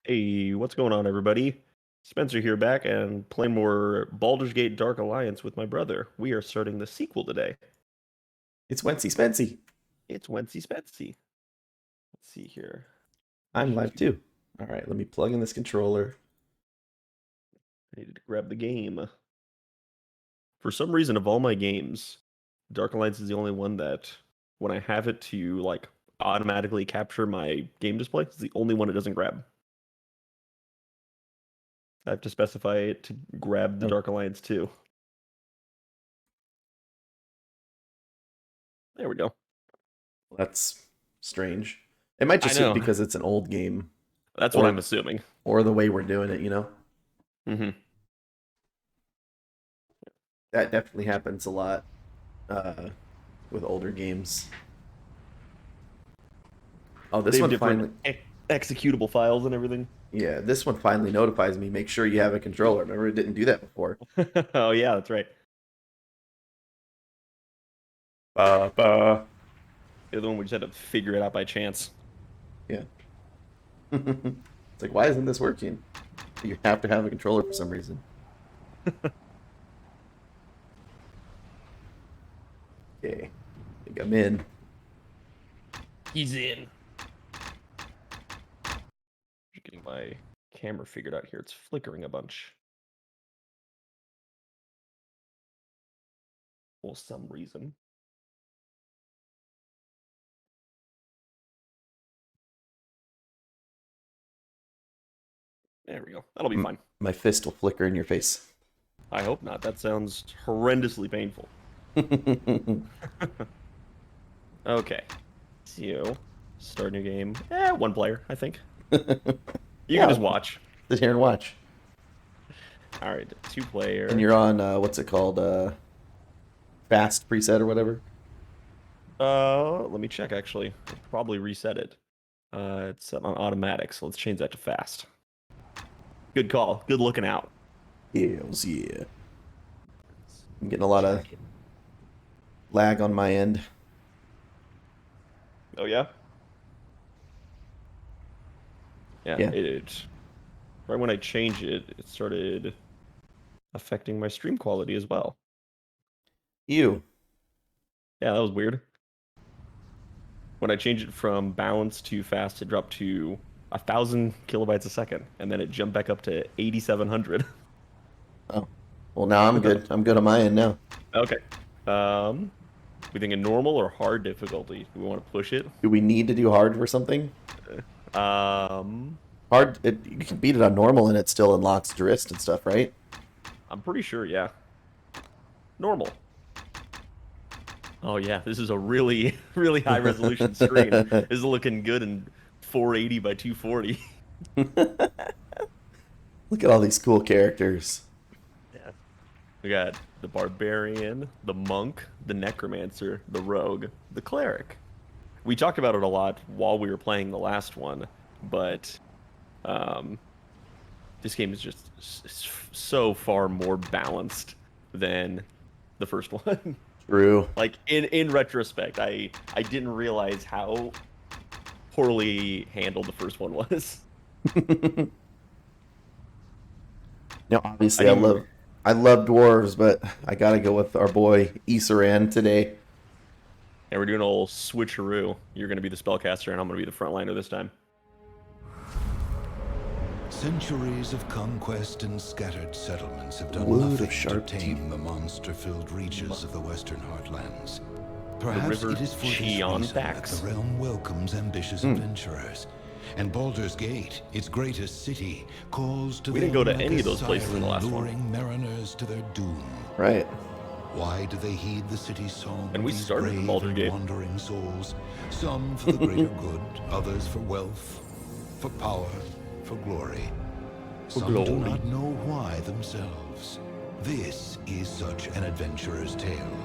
Hey, what's going on, everybody? Spencer here back and playing more Baldur's Gate Dark Alliance with my brother. We are starting the sequel today. It's Wency Spency. It's Wency Spetsy. Let's see here. I'm live too. All right, let me plug in this controller. I needed to grab the game. For some reason, of all my games, Dark Alliance is the only one that, when I have it to like automatically capture my game display, it's the only one it doesn't grab. I have to specify it to grab the Oh, Dark Alliance too. There we go. that's strange. It might I just be know. because it's an old game, That's what I'm or assuming. or the way we're doing it. Mm-hmm. That definitely happens a lot with older games. Oh, They this have one different finally. executable files and everything. Yeah, this one finally notifies me. Make sure you have a controller. Remember, it didn't do that before. Oh yeah, that's right. Ba. The other one we just had to figure it out by chance. Yeah. It's like, why isn't this working? You have to have a controller for some reason. Okay, I think I'm in. He's in. Just getting my camera figured out here. It's flickering a bunch. For some reason. There we go. That'll be fine. My fist will flicker in your face. I hope not. That sounds horrendously painful. Okay. So, start new game. One player, I think. You can just watch. Sit here and watch. All right, two player. And you're on what's it called? Fast preset or whatever. Let me check actually. I'll probably reset it. It's set on automatic, so let's change that to fast. Good call. Good looking out. Hells yeah. I'm getting a lot of lag on my end. Oh yeah? Yeah, Yeah. right when I changed it, it started affecting my stream quality as well. You. Yeah, that was weird. When I changed it from balanced to fast, it dropped to 1,000 kilobytes a second, and then it jumped back up to 8,700. Oh. Well, now I'm good. I'm good on my end now. Okay. We thinking normal or hard difficulty? Do we want to push it? Do we need to do hard for something? Um, Hard. You can beat it on normal and it still unlocks Drist and stuff, right? I'm pretty sure, yeah. Normal. Oh yeah, this is a really, really high resolution screen. This is looking good in 480 by 240. Look at all these cool characters. Yeah. We got the Barbarian, the Monk, the Necromancer, the Rogue, the Cleric. We talked about it a lot while we were playing the last one, but this game is just so far more balanced than the first one. True. Like in retrospect, I didn't realize how poorly handled the first one was. Now, obviously, I love dwarves, but I gotta go with our boy Ysuran today. And we're doing a little switcheroo. You're going to be the spellcaster, and I'm going to be the frontliner this time. Centuries of conquest and scattered settlements have done Wood of nothing to sharp tame teeth. the monster-filled reaches of the western heartlands. The Perhaps river it is for this reason that Cheontax. the realm welcomes ambitious adventurers. And Baldur's Gate, its greatest city, calls to We them didn't go to like any a of those places in the siren last one. luring mariners to their doom. Right. Why do they heed the city's song? And we these started in brave Baldur's and Gate. wandering souls, some for the greater good, others for wealth, for power, for glory. Some do glory. not know why themselves. This is such an adventurer's tale.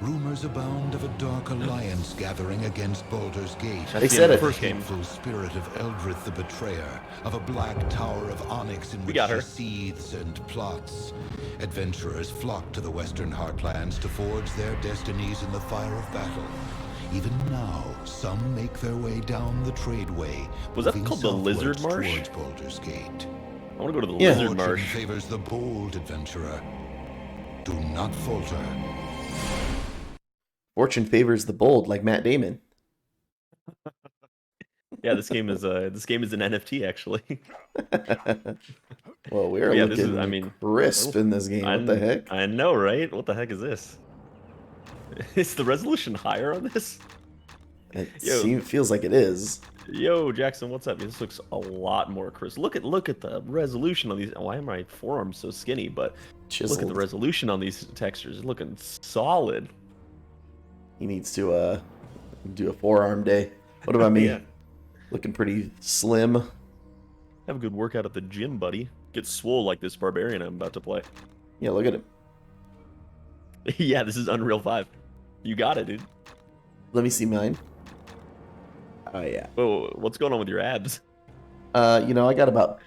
Rumors abound of a dark alliance gathering against Baldur's Gate. They said the it. first game. Hateful spirit of Eldrith the Betrayer, of a black tower of onyx in which got she her. seethes and plots. Adventurers flock to the western heartlands to forge their destinies in the fire of battle. Even now, some make their way down the tradeway. Was that moving called the Lizard southwards Marsh? towards Baldur's Gate. I want to go to the Yeah. Lizard Fortune Marsh. favors the bold adventurer. Do not falter. Fortune favors the bold, like Matt Damon. Yeah, this game is an NFT actually. Well, we're Yeah, this looking is, I mean, crisp in this game. What the heck? I know, right? What the heck is this? Is the resolution higher on this? It feels like it is. Yo, Jackson, what's up? This looks a lot more crisp. Look at the resolution on these. Why are my forearms so skinny? But Chiseled. look at the resolution on these textures. It's looking solid. He needs to do a forearm day. What about me? Yeah. Looking pretty slim. Have a good workout at the gym, buddy. Get swole like this Barbarian I'm about to play. Yeah, look at him. Yeah, this is Unreal 5. You got it, dude. Let me see mine. Oh yeah. Whoa, what's going on with your abs? I got about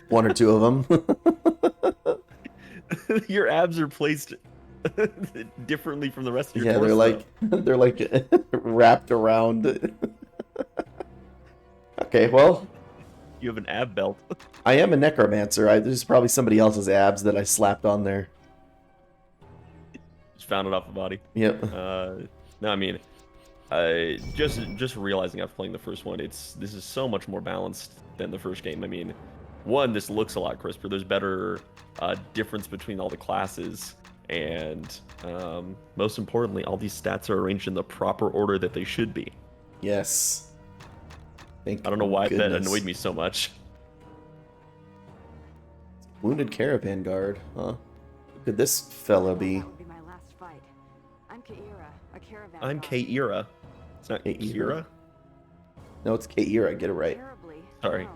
one or two of them. Your abs are placed differently from the rest of your Yeah, torso. they're like wrapped around. Okay, well, You have an ab belt. I am a necromancer. There's probably somebody else's abs that I slapped on there. Just found it off the body. Yep. No, I mean, I just realizing after playing the first one, this is so much more balanced than the first game. I mean, one, this looks a lot crisper. There's better difference between all the classes, and most importantly, all these stats are arranged in the proper order that they should be. Yes. Thank I don't know why that goodness. annoyed me so much. Wounded caravan guard, huh? Who could this fella be? That would be my last fight. I'm Kaira, a caravan. I'm guard. Kaira. It's not Kaira? Kira. No, it's Kaira. Get it right. Terribly, Sorry. no,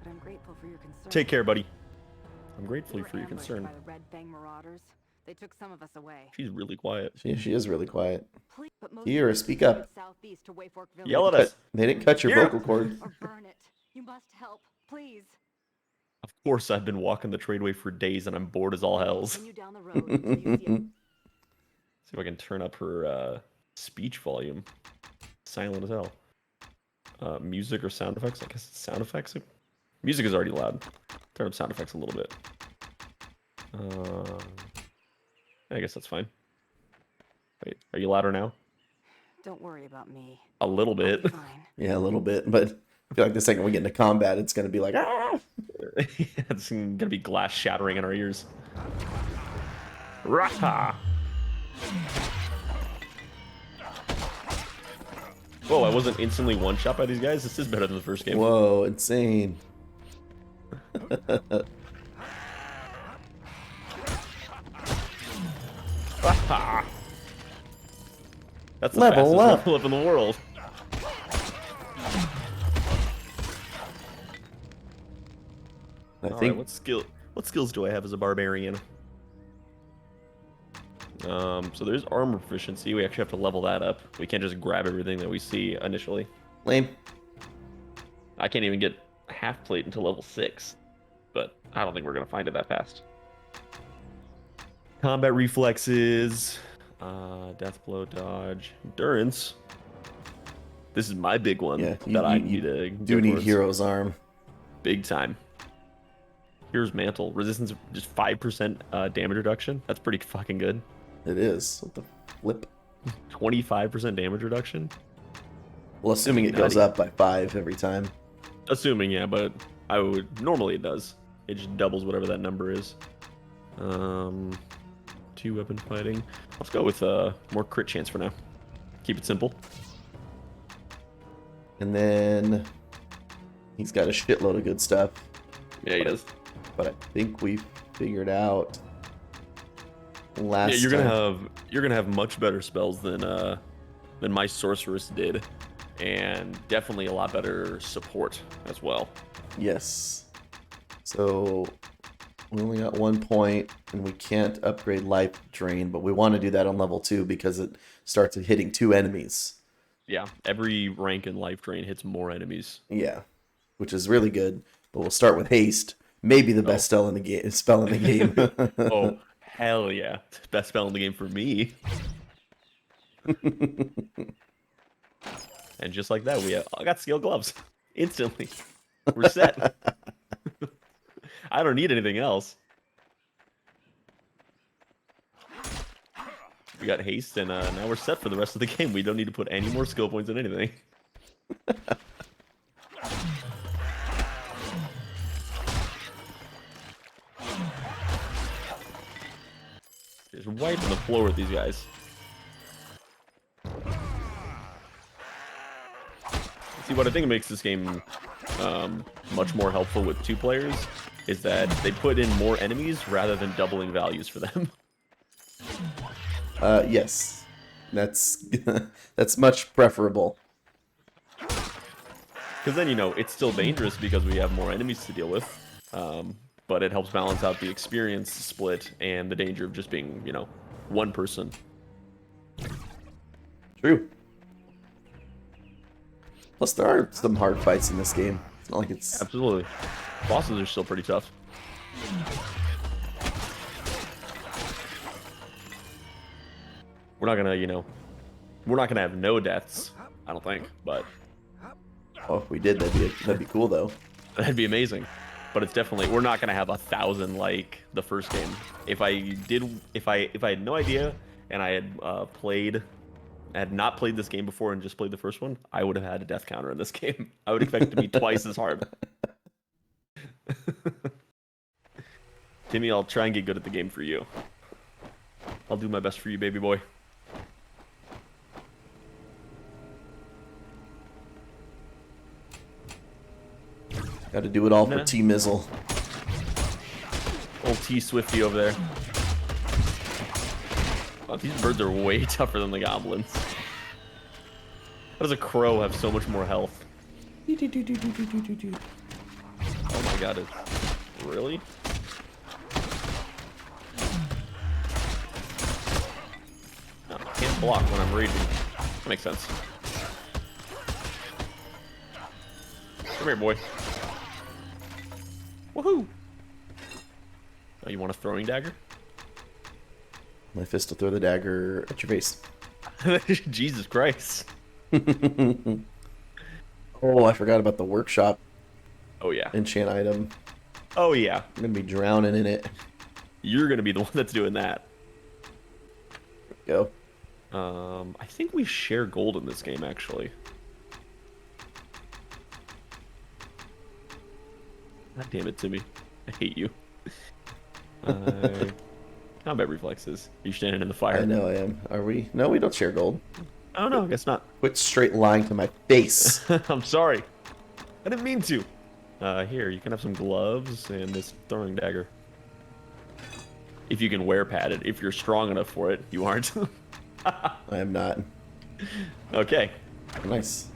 but I'm grateful for your concern. Take care, buddy. I'm grateful We were for your ambushed concern. by the Red Fang Marauders. They took some of us away. She's really quiet. She is really quiet. Please, but most Kaira, of us speak head up. Southeast to Wayfork Village. Yell at us. They didn't cut your Kaira! vocal cord. Or burn it. You must help, please. Of course, I've been walking the tradeway for days and I'm bored as all hells. Continue down the road until you see a See if I can turn up her speech volume. Silent as hell. Music or sound effects? I guess it's sound effects. Music is already loud. Turn up sound effects a little bit. I guess that's fine. Wait, are you louder now? Don't worry about me. A little I'll bit. be fine. Yeah, a little bit, but I feel like the second we get into combat, it's gonna be like, ah! It's gonna be glass shattering in our ears. Rah! Whoa, I wasn't instantly one-shot by these guys? This is better than the first game. Whoa, insane. Rah! That's the Level fastest up. level up in the world. I All think right, what skills do I have as a barbarian? So there's armor proficiency. We actually have to level that up. We can't just grab everything that we see initially. lame. I can't even get half plate until level 6, but I don't think we're gonna find it that fast. Combat reflexes, death blow, dodge, endurance. This is my big one Yeah, that I need to do go need towards. Hero's Arm. Big time. Here's Mantle. Resistance just 5% damage reduction. That's pretty fucking good. It is. What the flip? 25% damage reduction. Well, assuming it goes up by 5 every time. Assuming, yeah, but I would normally it does. It just doubles whatever that number is. 2 weapon fighting. Let's go with more crit chance for now. Keep it simple. And then he's got a shitload of good stuff. Yeah, he does. But I think we figured out last Yeah, you're time. gonna have much better spells than my sorceress did, and definitely a lot better support as well. Yes. So we only got 1 point, and we can't upgrade Life Drain, but we want to do that on level 2 because it starts hitting 2 enemies. Yeah, every rank in life drain hits more enemies. Yeah, which is really good. But we'll start with Haste, maybe the best spell in the game. Oh, hell yeah. Best spell in the game for me. And just like that, I got scale gloves instantly. We're set. I don't need anything else. We got haste, and now we're set for the rest of the game. We don't need to put any more skill points in anything. Just wiping the floor with these guys. See, what I think makes this game much more helpful with 2 players is that they put in more enemies rather than doubling values for them. Yes, that's that's much preferable. Because then, you know, it's still dangerous because we have more enemies to deal with, but it helps balance out the experience split and the danger of just being, you know, one person. True. Plus, there are some hard fights in this game. It's not like it's... Absolutely. Bosses are still pretty tough. We're not gonna, you know, we're not gonna have no deaths, I don't think, but... Oh, if we did, that'd be cool, though. That'd be amazing. But it's definitely, we're not gonna have 1,000 like the first game. If I had no idea and I had not played this game before and just played the first one, I would have had a death counter in this game. I would expect it to be twice as hard. Timmy, I'll try and get good at the game for you. I'll do my best for you, baby boy. Got to do it all for T Mizzle. Old T Swifty over there. Oh, these birds are way tougher than the goblins. How does a crow have so much more health? Oh my god, really? No, I can't block when I'm raging. That makes sense. Come here, boy. Woohoo! Oh, you want a throwing dagger? My fist will throw the dagger at your face. Jesus Christ. Oh, I forgot about the workshop Oh, yeah. enchant item. Oh, yeah. I'm going to be drowning in it. You're going to be the one that's doing that. Go. I think we share gold in this game, actually. God damn it, Timmy. I hate you. Combat reflexes. You're standing in the fire. I know I am. Are we? No, we don't share gold. Oh, no, I guess not. Quit straight lying to my face. I'm sorry. I didn't mean to. Here, you can have some gloves and this throwing dagger. If you can wear padded. If you're strong enough for it. You aren't. I am not. Okay. Nice.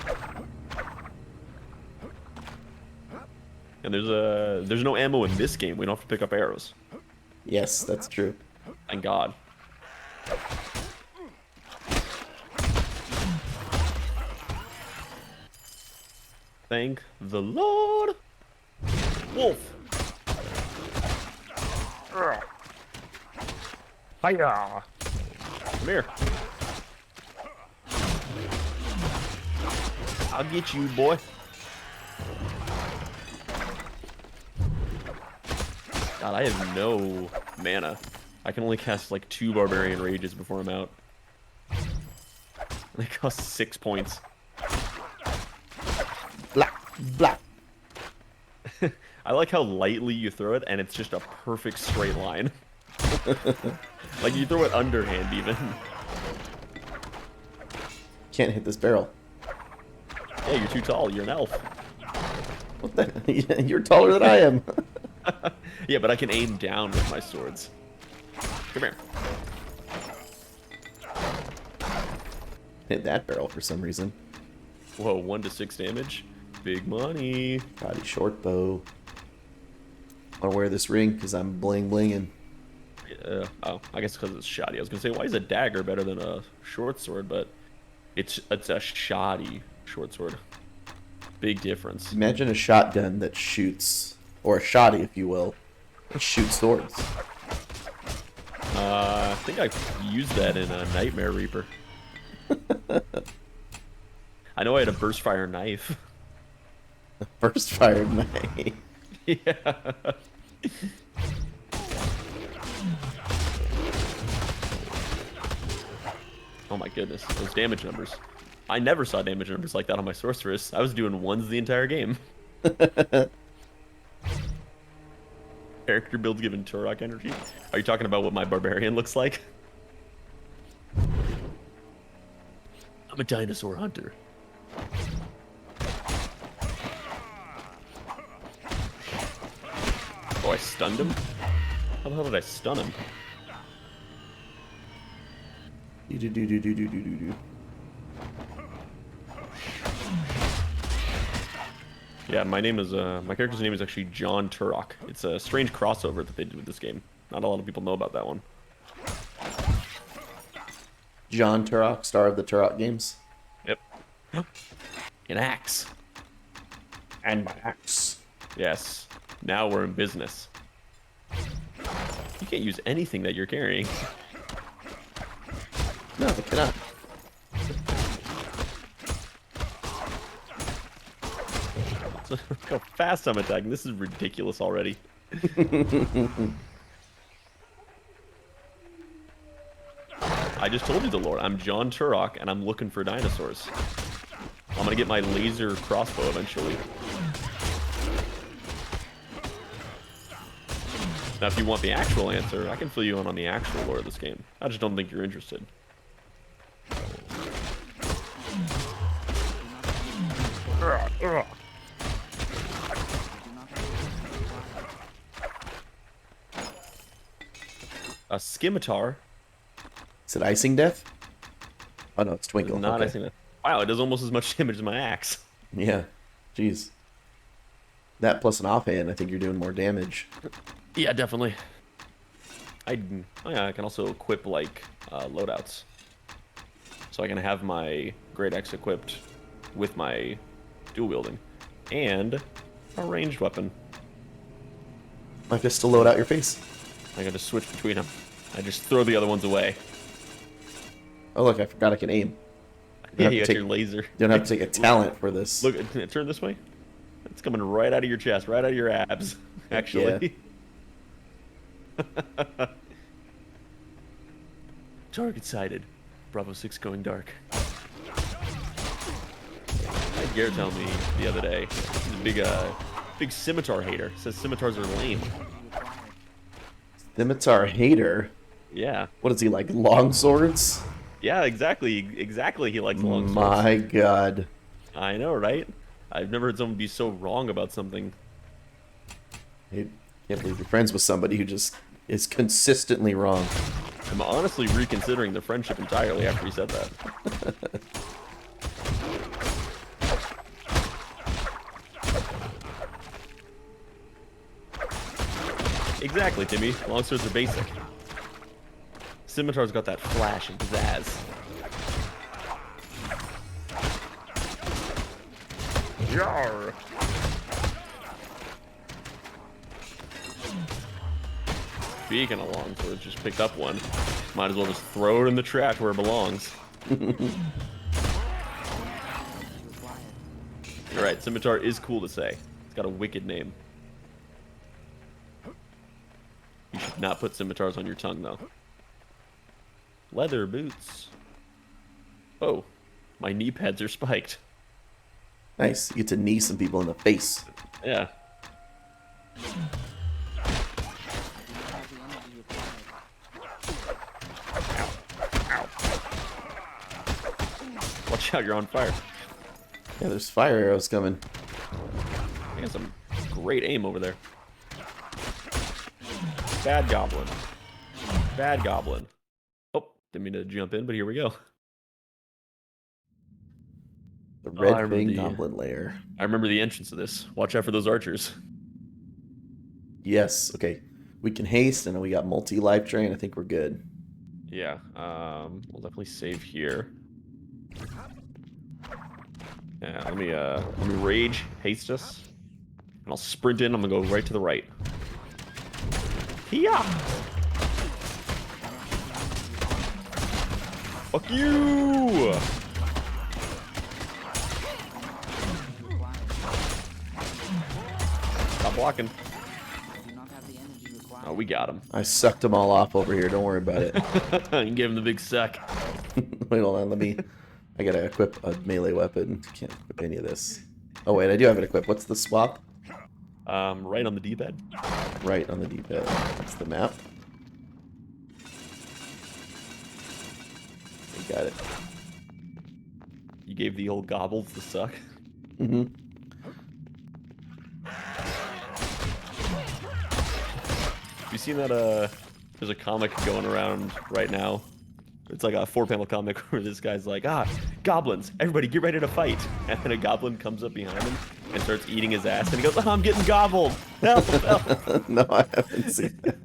And there's no ammo in this game. We don't have to pick up arrows. Yes, that's true. Thank God. Thank the Lord. Wolf. Hiya. Come here. I'll get you, boy. God, I have no mana. I can only cast like 2 Barbarian Rages before I'm out. They cost 6 points. Blah, blah. I like how lightly you throw it, and it's just a perfect straight line. Like, you throw it underhand, even. Can't hit this barrel. Yeah, you're too tall. You're an elf. What the? You're taller than I am. Yeah, but I can aim down with my swords. Come here. Hit that barrel for some reason. Whoa, 1 to 6 damage. Big money. Body short bow. I want to wear this ring because I'm bling blinging. Yeah. Oh, I guess because it's shoddy. I was gonna say, why is a dagger better than a short sword? But it's a shoddy short sword. Big difference. Imagine a shotgun that shoots, or a shoddy, if you will, that shoots swords. I think I used that in a Nightmare Reaper. I know I had a burst fire knife. First fire knife. Yeah. Oh my goodness, those damage numbers. I never saw damage numbers like that on my sorceress. I was doing ones the entire game. Character builds given Turok energy. Are you talking about what my barbarian looks like? I'm a dinosaur hunter. Oh, I stunned him? How the hell did I stun him? Do. Yeah, my character's name is actually John Turok. It's a strange crossover that they did with this game. Not a lot of people know about that one. John Turok, star of the Turok games. Yep. An axe. And my axe. Yes. Now we're in business. You can't use anything that you're carrying. No, I cannot. Look how fast I'm attacking. This is ridiculous already. I just told you the lore. I'm John Turok, and I'm looking for dinosaurs. I'm gonna get my laser crossbow eventually. Now, if you want the actual answer, I can fill you in on the actual lore of this game. I just don't think you're interested. A scimitar. Is it icing death? Oh no, it's twinkle. Not Okay. icing death. Wow, it does almost as much damage as my axe. Yeah. Jeez. That plus an offhand, I think you're doing more damage. Yeah, definitely. Oh yeah, I can also equip like loadouts. So I can have my Great Axe equipped with my dual wielding and a ranged weapon. Like just to load out your face. I gotta switch between them. I just throw the other ones away. Oh look, I forgot I can aim. Yeah, have you to got take- your laser. You don't have to take a talent for this. Look, turn this way. It's coming right out of your chest, right out of your abs, actually. Target sighted. Bravo 6 going dark. I had Garrett tell me the other day. He's a big scimitar hater. Says scimitars are lame. Scimitar hater. Yeah. What is he like? Long swords? Yeah, exactly. Exactly. He likes long swords. My God. I know, right? I've never heard someone be so wrong about something. I can't believe you're friends with somebody who just is consistently wrong. I'm honestly reconsidering the friendship entirely after he said that. Exactly, Timmy. Longswords are basic. Scimitar's got that flash and pizzazz. Yarr! Speaking of longswords, just picked up one. Might as well just throw it in the trash where it belongs. You're right, scimitar is cool to say. It's got a wicked name. You should not put scimitars on your tongue, though. Leather boots. Oh, my knee pads are spiked. Nice. You get to knee some people in the face. Yeah. Ow. Watch out, you're on fire. Yeah, there's fire arrows coming. I got some great aim over there. Bad goblin. Bad goblin. Oh, didn't mean to jump in, but here we go. The I red remember fang the- goblin lair. I remember the entrance of this. Watch out for those archers. Yes. Okay. We can haste, and we got multi-life drain. I think we're good. Yeah, we'll definitely save here. Yeah, let me rage, haste us. And I'll sprint in, I'm gonna go right to the right. Hiya! Fuck you! Stop blocking. I do not have the energy required. Oh, we got him. I sucked them all off over here. Don't worry about it. You give him the big suck. Wait, hold on. I gotta equip a melee weapon. Can't equip any of this. Oh wait, I do have it equipped. What's the swap? Right on the D-pad. Right on the D-pad. That's the map. I got it. You gave the old gobbles the suck. Mm-hmm. You seen that? There's a comic going around right now. It's like a 4-panel comic where this guy's like, goblins, everybody get ready to fight. And then a goblin comes up behind him and starts eating his ass. And he goes, I'm getting gobbled. Help, help. No, I haven't seen that.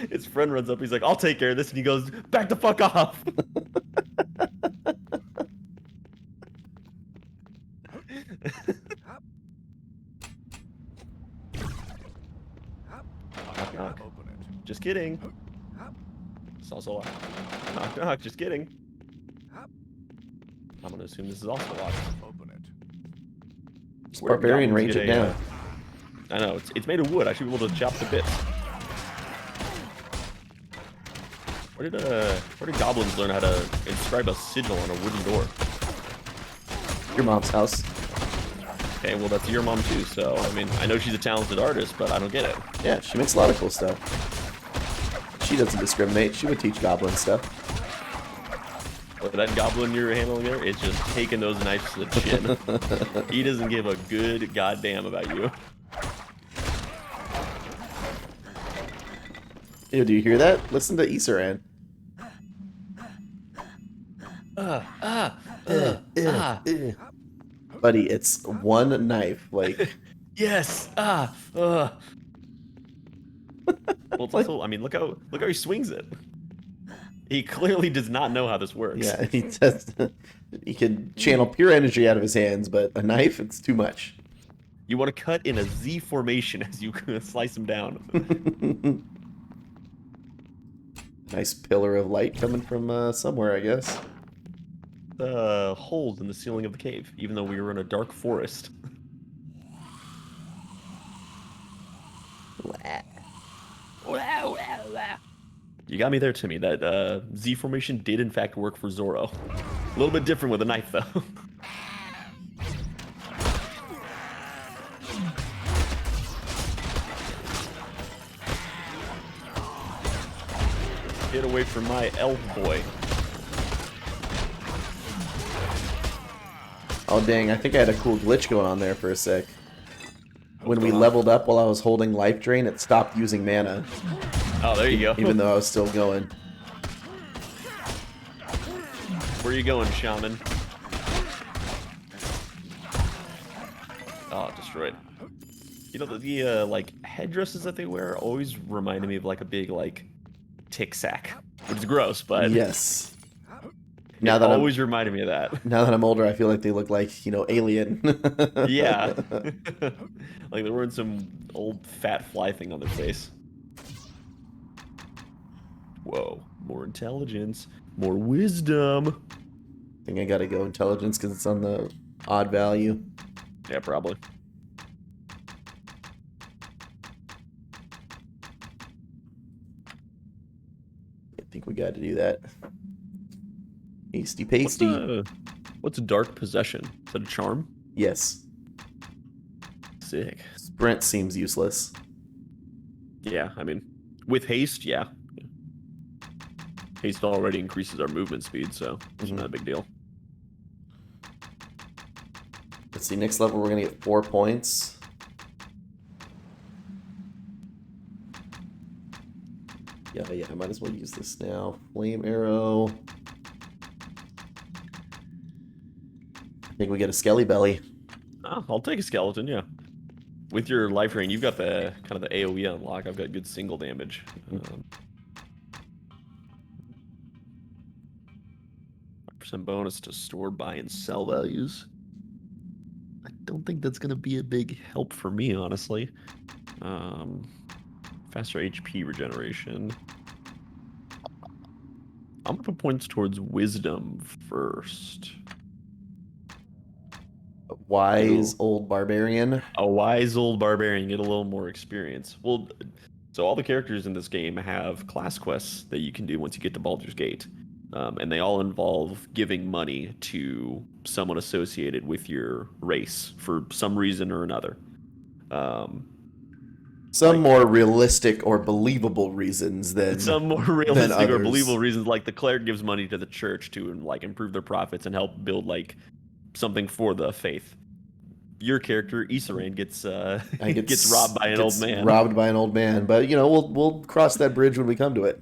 His friend runs up. He's like, I'll take care of this. And he goes, back the fuck off. Knock, knock. Just kidding. It's also locked. Knock, knock. Just kidding. I'm gonna assume this is also locked. Just Barbarian, range it down. I know, it's made of wood. I should be able to chop the bits. Where did goblins learn how to inscribe a sigil on a wooden door? Your mom's house. Okay, well that's your mom too, so I mean, I know she's a talented artist, but I don't get it. Yeah, she makes a lot of cool stuff. She doesn't discriminate. She would teach goblin stuff. But that goblin you're handling there is just taking those knives to the chin. He doesn't give a good goddamn about you. Ew, do you hear that? Listen to Ysuran. Buddy, it's one knife. Like, yes. Well, it's also, I mean, look how he swings it. He clearly does not know how this works. yeah, he can channel pure energy out of his hands, but a knife, it's too much. You want to cut in a Z formation as you slice him down. Nice pillar of light coming from somewhere, I guess. Holes in the ceiling of the cave, even though we were in a dark forest. You got me there, Timmy. That Z formation did in fact work for Zoro. A little bit different with a knife, though. Get away from my elf boy. Oh dang, I think I had a cool glitch going on there for a sec. When we leveled up while I was holding life drain, it stopped using mana. Oh, there you go. Even though I was still going. Where are you going, shaman? Oh, destroyed. You know, the like headdresses that they wear always reminded me of like a big like tick sack, which is gross, but Yes. now that always reminded me of that. Now that I'm older, I feel like they look like, you know, alien. Yeah. Like they're wearing some old fat fly thing on their face. Whoa, more intelligence, more wisdom. I think I gotta go intelligence because it's on the odd value. Yeah, probably. I think we gotta do that. Hasty pasty. What's a dark possession? Is that a charm? Yes. Sick. Sprint seems useless. Yeah, I mean, with haste, yeah. Haste already increases our movement speed, so it's not a big deal. Let's see, next level we're gonna get 4 points. Yeah, I might as well use this now. Flame arrow. I think we get a skelly belly. Oh, I'll take a skeleton, yeah. With your life drain, you've got the kind of the AoE unlock. I've got good single damage. 5% bonus to store, buy, and sell values. I don't think that's going to be a big help for me, honestly. Faster HP regeneration. I'm going to put points towards wisdom first. wise old barbarian. A wise old barbarian, get a little more experience. Well, so all the characters in this game have class quests that you can do once you get to Baldur's Gate. And they all involve giving money to someone associated with your race for some reason or another. Some more realistic or believable reasons than some more realistic or others. believable reasons, like the cleric gives money to the church to like improve their profits and help build like something for the faith. Your character Ysuran gets robbed by an old man. Robbed by an old man, but you know we'll cross that bridge when we come to it.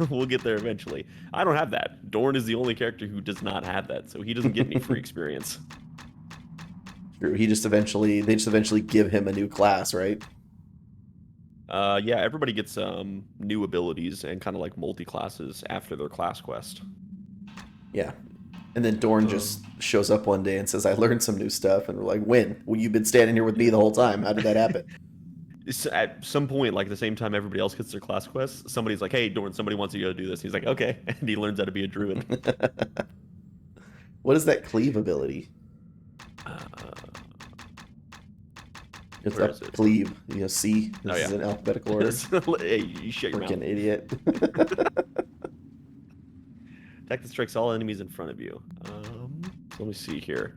We'll get there eventually. I don't have that. Dorn is the only character who does not have that, so he doesn't get any free experience. True. They just eventually give him a new class, right? Yeah, everybody gets new abilities and kind of like multi-classes after their class quest. Yeah. And then Dorn just shows up one day and says, I learned some new stuff. And we're like, when? Well, you've been standing here with me the whole time. How did that happen? At some point, like the same time everybody else gets their class quests, somebody's like, hey, Dorn, somebody wants you to go do this. He's like, okay. And he learns how to be a druid. What is that cleave ability? It's where up is it? cleave. You know, C. This is in alphabetical order. Hey, you shut your mouth. Freaking idiot. Attack that strikes all enemies in front of you. Let me see here.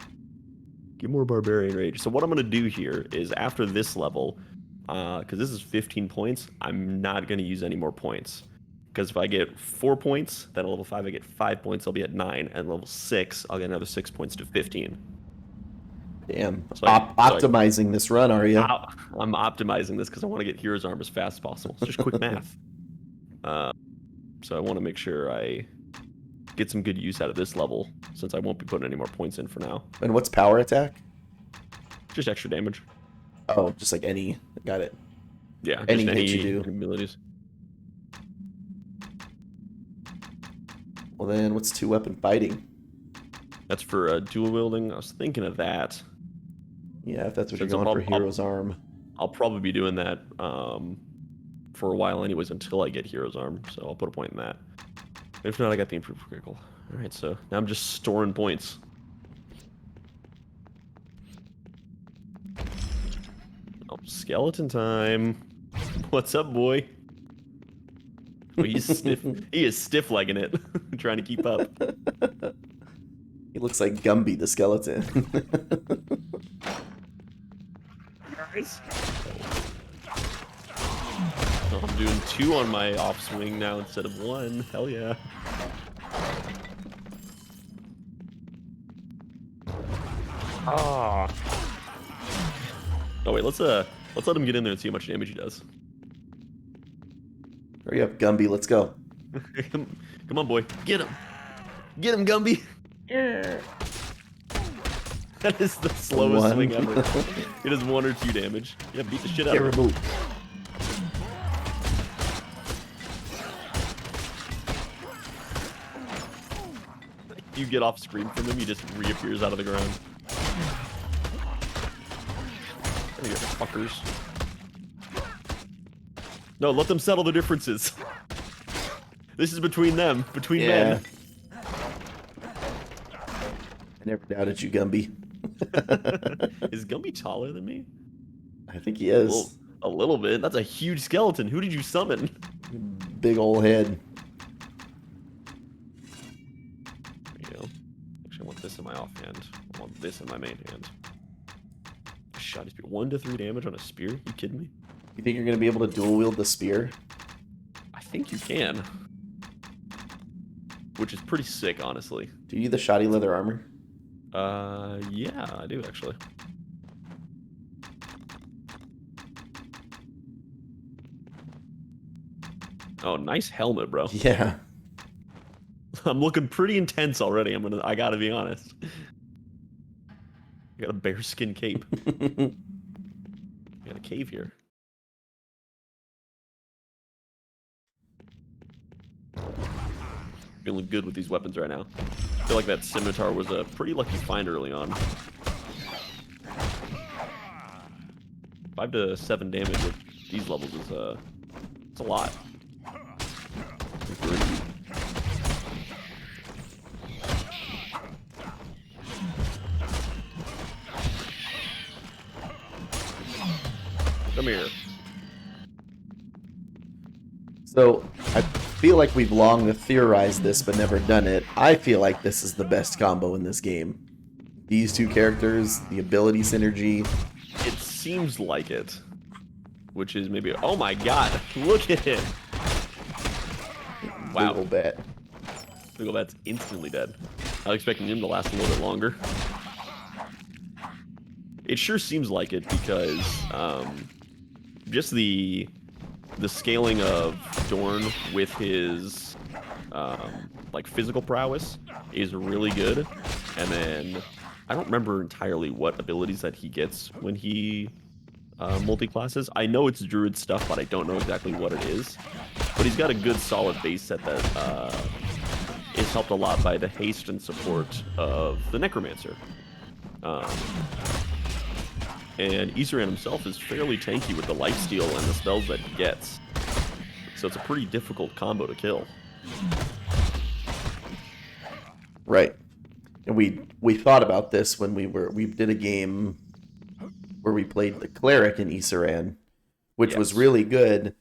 Get more barbarian rage. So what I'm going to do here is after this level, because this is 15 points, I'm not going to use any more points. Because if I get 4 points, then at level 5 I get 5 points, I'll be at 9. And level 6, I'll get another 6 points to 15. Damn. So Optimizing this run, are you? I'm optimizing this because I want to get Hero's Arm as fast as possible. It's just quick math. So I want to make sure I get some good use out of this level, since I won't be putting any more points in for now. And what's power attack? Just extra damage. Oh, just like any. Got it. Yeah, Any just hit you do. abilities. Well then, what's 2-weapon fighting? That's for dual wielding. I was thinking of that. Yeah, if that's what Since you're going I'll- for, Hero's Arm. I'll probably be doing that for a while anyways until I get Hero's Arm, so I'll put a point in that. If not, I got the improved critical. Alright, so now I'm just storing points. Oh, skeleton time. What's up, boy? Oh, he's stiff. He is stiff-legging it, trying to keep up. He looks like Gumby the skeleton. Oh, I'm doing 2 on my off swing now instead of 1. Hell yeah. Ah. Oh wait, let's let him get in there and see how much damage he does. Hurry up, Gumby, let's go. Come on, boy. Get him. Get him, Gumby. Yeah. That is the slowest 1. swing ever. It does 1 or 2 damage. Yeah, beat the shit out of him. Caribou. You get off screen from him, he just reappears out of the ground. There you go, fuckers. No, let them settle the differences. This is between them, between men. I never doubted you, Gumby. Is Gumby taller than me? I think he is. A little bit. That's a huge skeleton. Who did you summon? Big old head. There you go. Actually, I want this in my offhand. I want this in my main hand. Shot his spear. 1 to 3 damage on a spear? You kidding me? You think you're going to be able to dual wield the spear? I think you can. Which is pretty sick, honestly. Do you need the shoddy leather armor? Yeah, I do actually. Oh, nice helmet, bro. Yeah. I'm looking pretty intense already. I gotta be honest. I got a bearskin cape. Got a cave here. Feeling good with these weapons right now. I feel like that scimitar was a pretty lucky find early on. 5 to 7 damage with these levels is it's a lot. Come here. So I feel like we've long theorized this but never done it. I feel like this is the best combo in this game. These two characters, the ability synergy. It seems like it. Which is maybe... Oh my god, look at him! Wow. Little bat. Big Bat's instantly dead. I was expecting him to last a little bit longer. It sure seems like it because just the scaling of Dorn with his like physical prowess is really good. And then I don't remember entirely what abilities that he gets when he multi-classes. I know it's druid stuff, but I don't know exactly what it is. But he's got a good solid base set that is helped a lot by the haste and support of the Necromancer. And Ysuran himself is fairly tanky with the lifesteal and the spells that he gets. So it's a pretty difficult combo to kill. Right. And we thought about this when we did a game where we played the cleric in Ysuran, which was really good.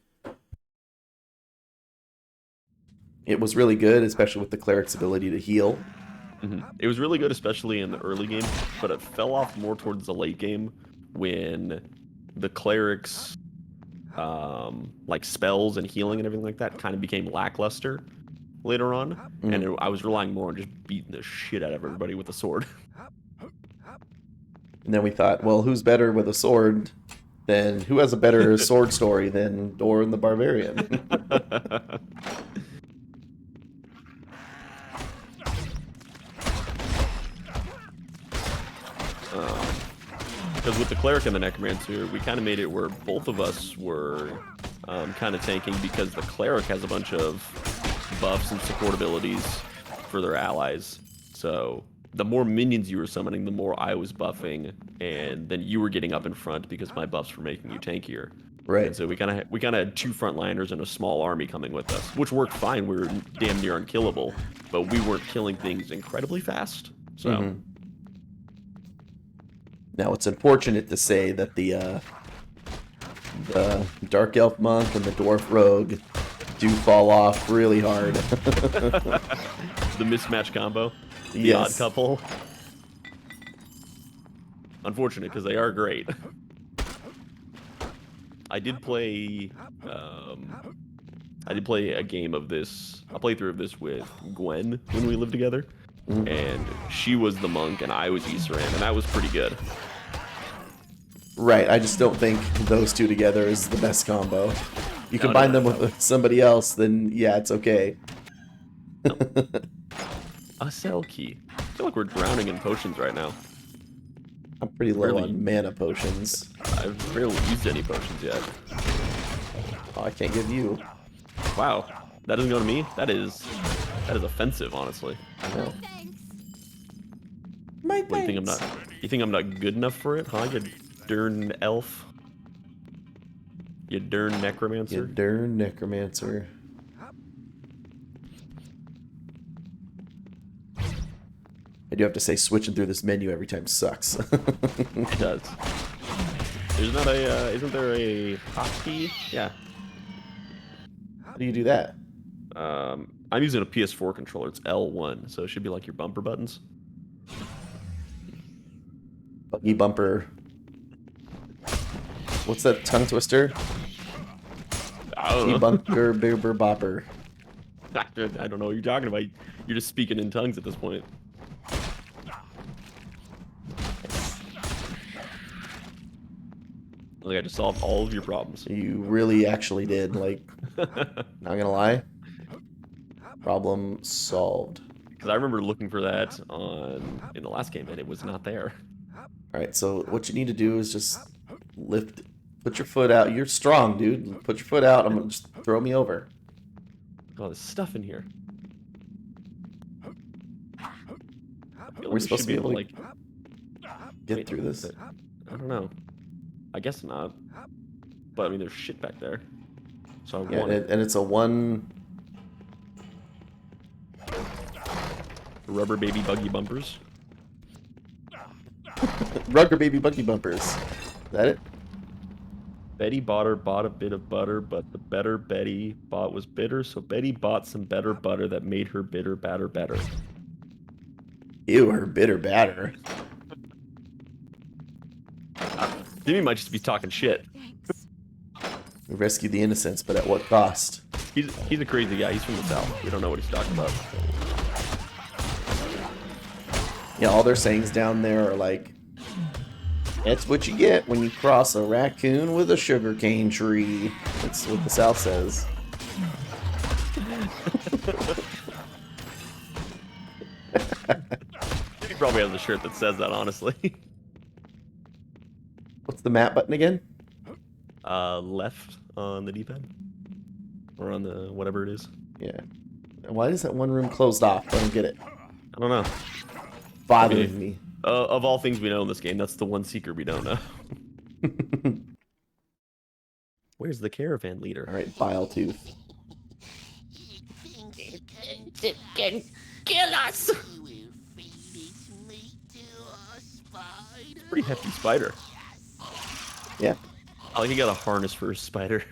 It was really good, especially with the cleric's ability to heal. Mm-hmm. It was really good, especially in the early game, but it fell off more towards the late game when the cleric's like spells and healing and everything like that kind of became lackluster later on, and I was relying more on just beating the shit out of everybody with a sword. And then we thought, well, who's better with a sword than who has a better sword story than Dorn the Barbarian? Because with the cleric and the necromancer, we kind of made it where both of us were kind of tanking because the cleric has a bunch of buffs and support abilities for their allies. So the more minions you were summoning, the more I was buffing, and then you were getting up in front because my buffs were making you tankier. Right. And so we kind of had two frontliners and a small army coming with us, which worked fine. We were damn near unkillable, but we weren't killing things incredibly fast. So. Now, it's unfortunate to say that the Dark Elf Monk and the Dwarf Rogue do fall off really hard. The mismatch combo. The odd couple. Unfortunate, because they are great. I did play a game of this, a playthrough of this with Gwen when we lived together. And she was the monk and I was Ysuran, and that was pretty good. Right, I just don't think those two together is the best combo. You combine them with somebody else, then yeah, it's okay. A cell key. I feel like we're drowning in potions right now. I'm pretty low on mana potions. I've barely used any potions yet. Oh, I can't give you. Wow, that doesn't go to me? That is offensive, honestly. I know. What, you think I'm not good enough for it, huh? You darn elf. You darn necromancer. You darn necromancer. I do have to say, switching through this menu every time sucks. It does. There's not a, isn't there a hotkey? Yeah. How do you do that? I'm using a PS4 controller. It's L1, so it should be like your bumper buttons. Buggy bumper. What's that tongue twister? I don't know. Bunker boober bopper. I don't know what you're talking about. You're just speaking in tongues at this point. Like I just solved all of your problems. You really actually did. Like, not gonna lie. Problem solved. Because I remember looking for that in the last game, and it was not there. Alright, so what you need to do is just lift, put your foot out. You're strong, dude. Put your foot out. I'm gonna just throw me over. Oh, there's stuff in here. We're supposed to be able to like get through this. I don't know. I guess not. But I mean, there's shit back there. So I Yeah, want it. and it's a one. Rubber baby buggy bumpers. Rugger baby buggy bumpers. Is that it? Betty bought a bit of butter, but the better Betty bought was bitter, so Betty bought some better butter that made her bitter batter better. Ew, her bitter batter. Jimmy might just be talking shit. Thanks. We rescued the innocents, but at what cost? He's a crazy guy. He's from the south. We don't know what he's talking about. Yeah, all their sayings down there are like, that's what you get when you cross a raccoon with a sugarcane tree. That's what the South says. He probably has a shirt that says that, honestly. What's the map button again? Left on the D-pad. Or on the whatever it is. Yeah. Why is that one room closed off? I don't get it. I don't know. Bothering me. Of all things we know in this game, that's the one secret we don't know. Where's the caravan leader? All right, Bile Tooth. It can kill us! Pretty hefty spider. Yeah. I like he got a harness for his spider.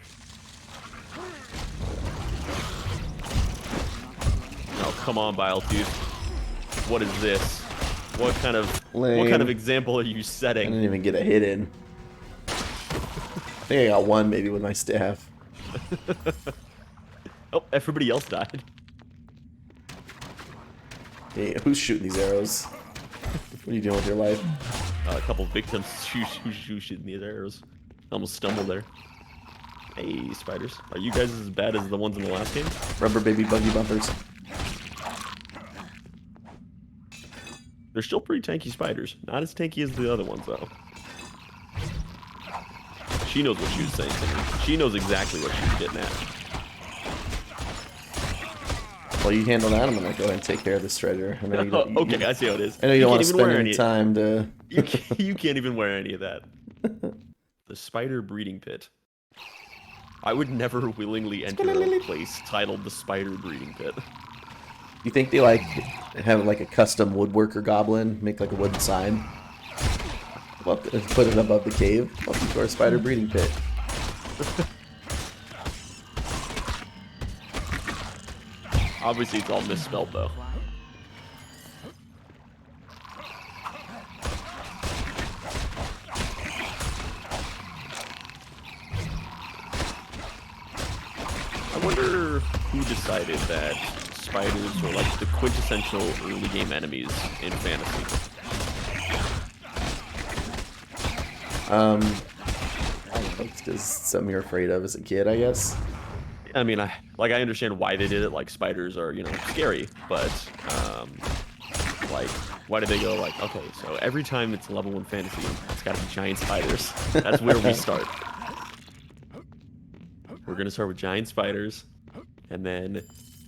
Oh, come on, Bile Tooth. What is this? What kind of example are you I setting? didn't even get a hit in. I think I got one maybe with my staff. Oh, everybody else died. Hey, who's shooting these arrows? What are you doing with your life? A couple victims shooting these arrows. Almost stumbled there. Hey, spiders. Are you guys as bad as the ones in the last game? Rubber baby buggy bumpers. They're still pretty tanky spiders. Not as tanky as the other ones, though. She knows what she was saying to me. She knows exactly what she's getting at. While you handle that, I'm gonna go ahead and take care of this treasure. I know you don't, Okay, I see how it is. I know you don't want to can't even spend wear any time to. You can't even wear any of that. The spider breeding pit. I would never willingly enter a place titled the spider breeding pit. You think they like have like a custom woodworker goblin make like a wooden sign? Put it above the cave. Welcome to our spider breeding pit. Obviously, it's all misspelled though. I wonder who decided that spiders were like the quintessential early game enemies in fantasy. I don't know, it's just something you're afraid of as a kid, I guess. I mean, I understand why they did it. Like spiders are, scary, but like, why did they go like, okay, so every time it's level 1 fantasy, it's got to be giant spiders. That's where we start. We're gonna start with giant spiders, and then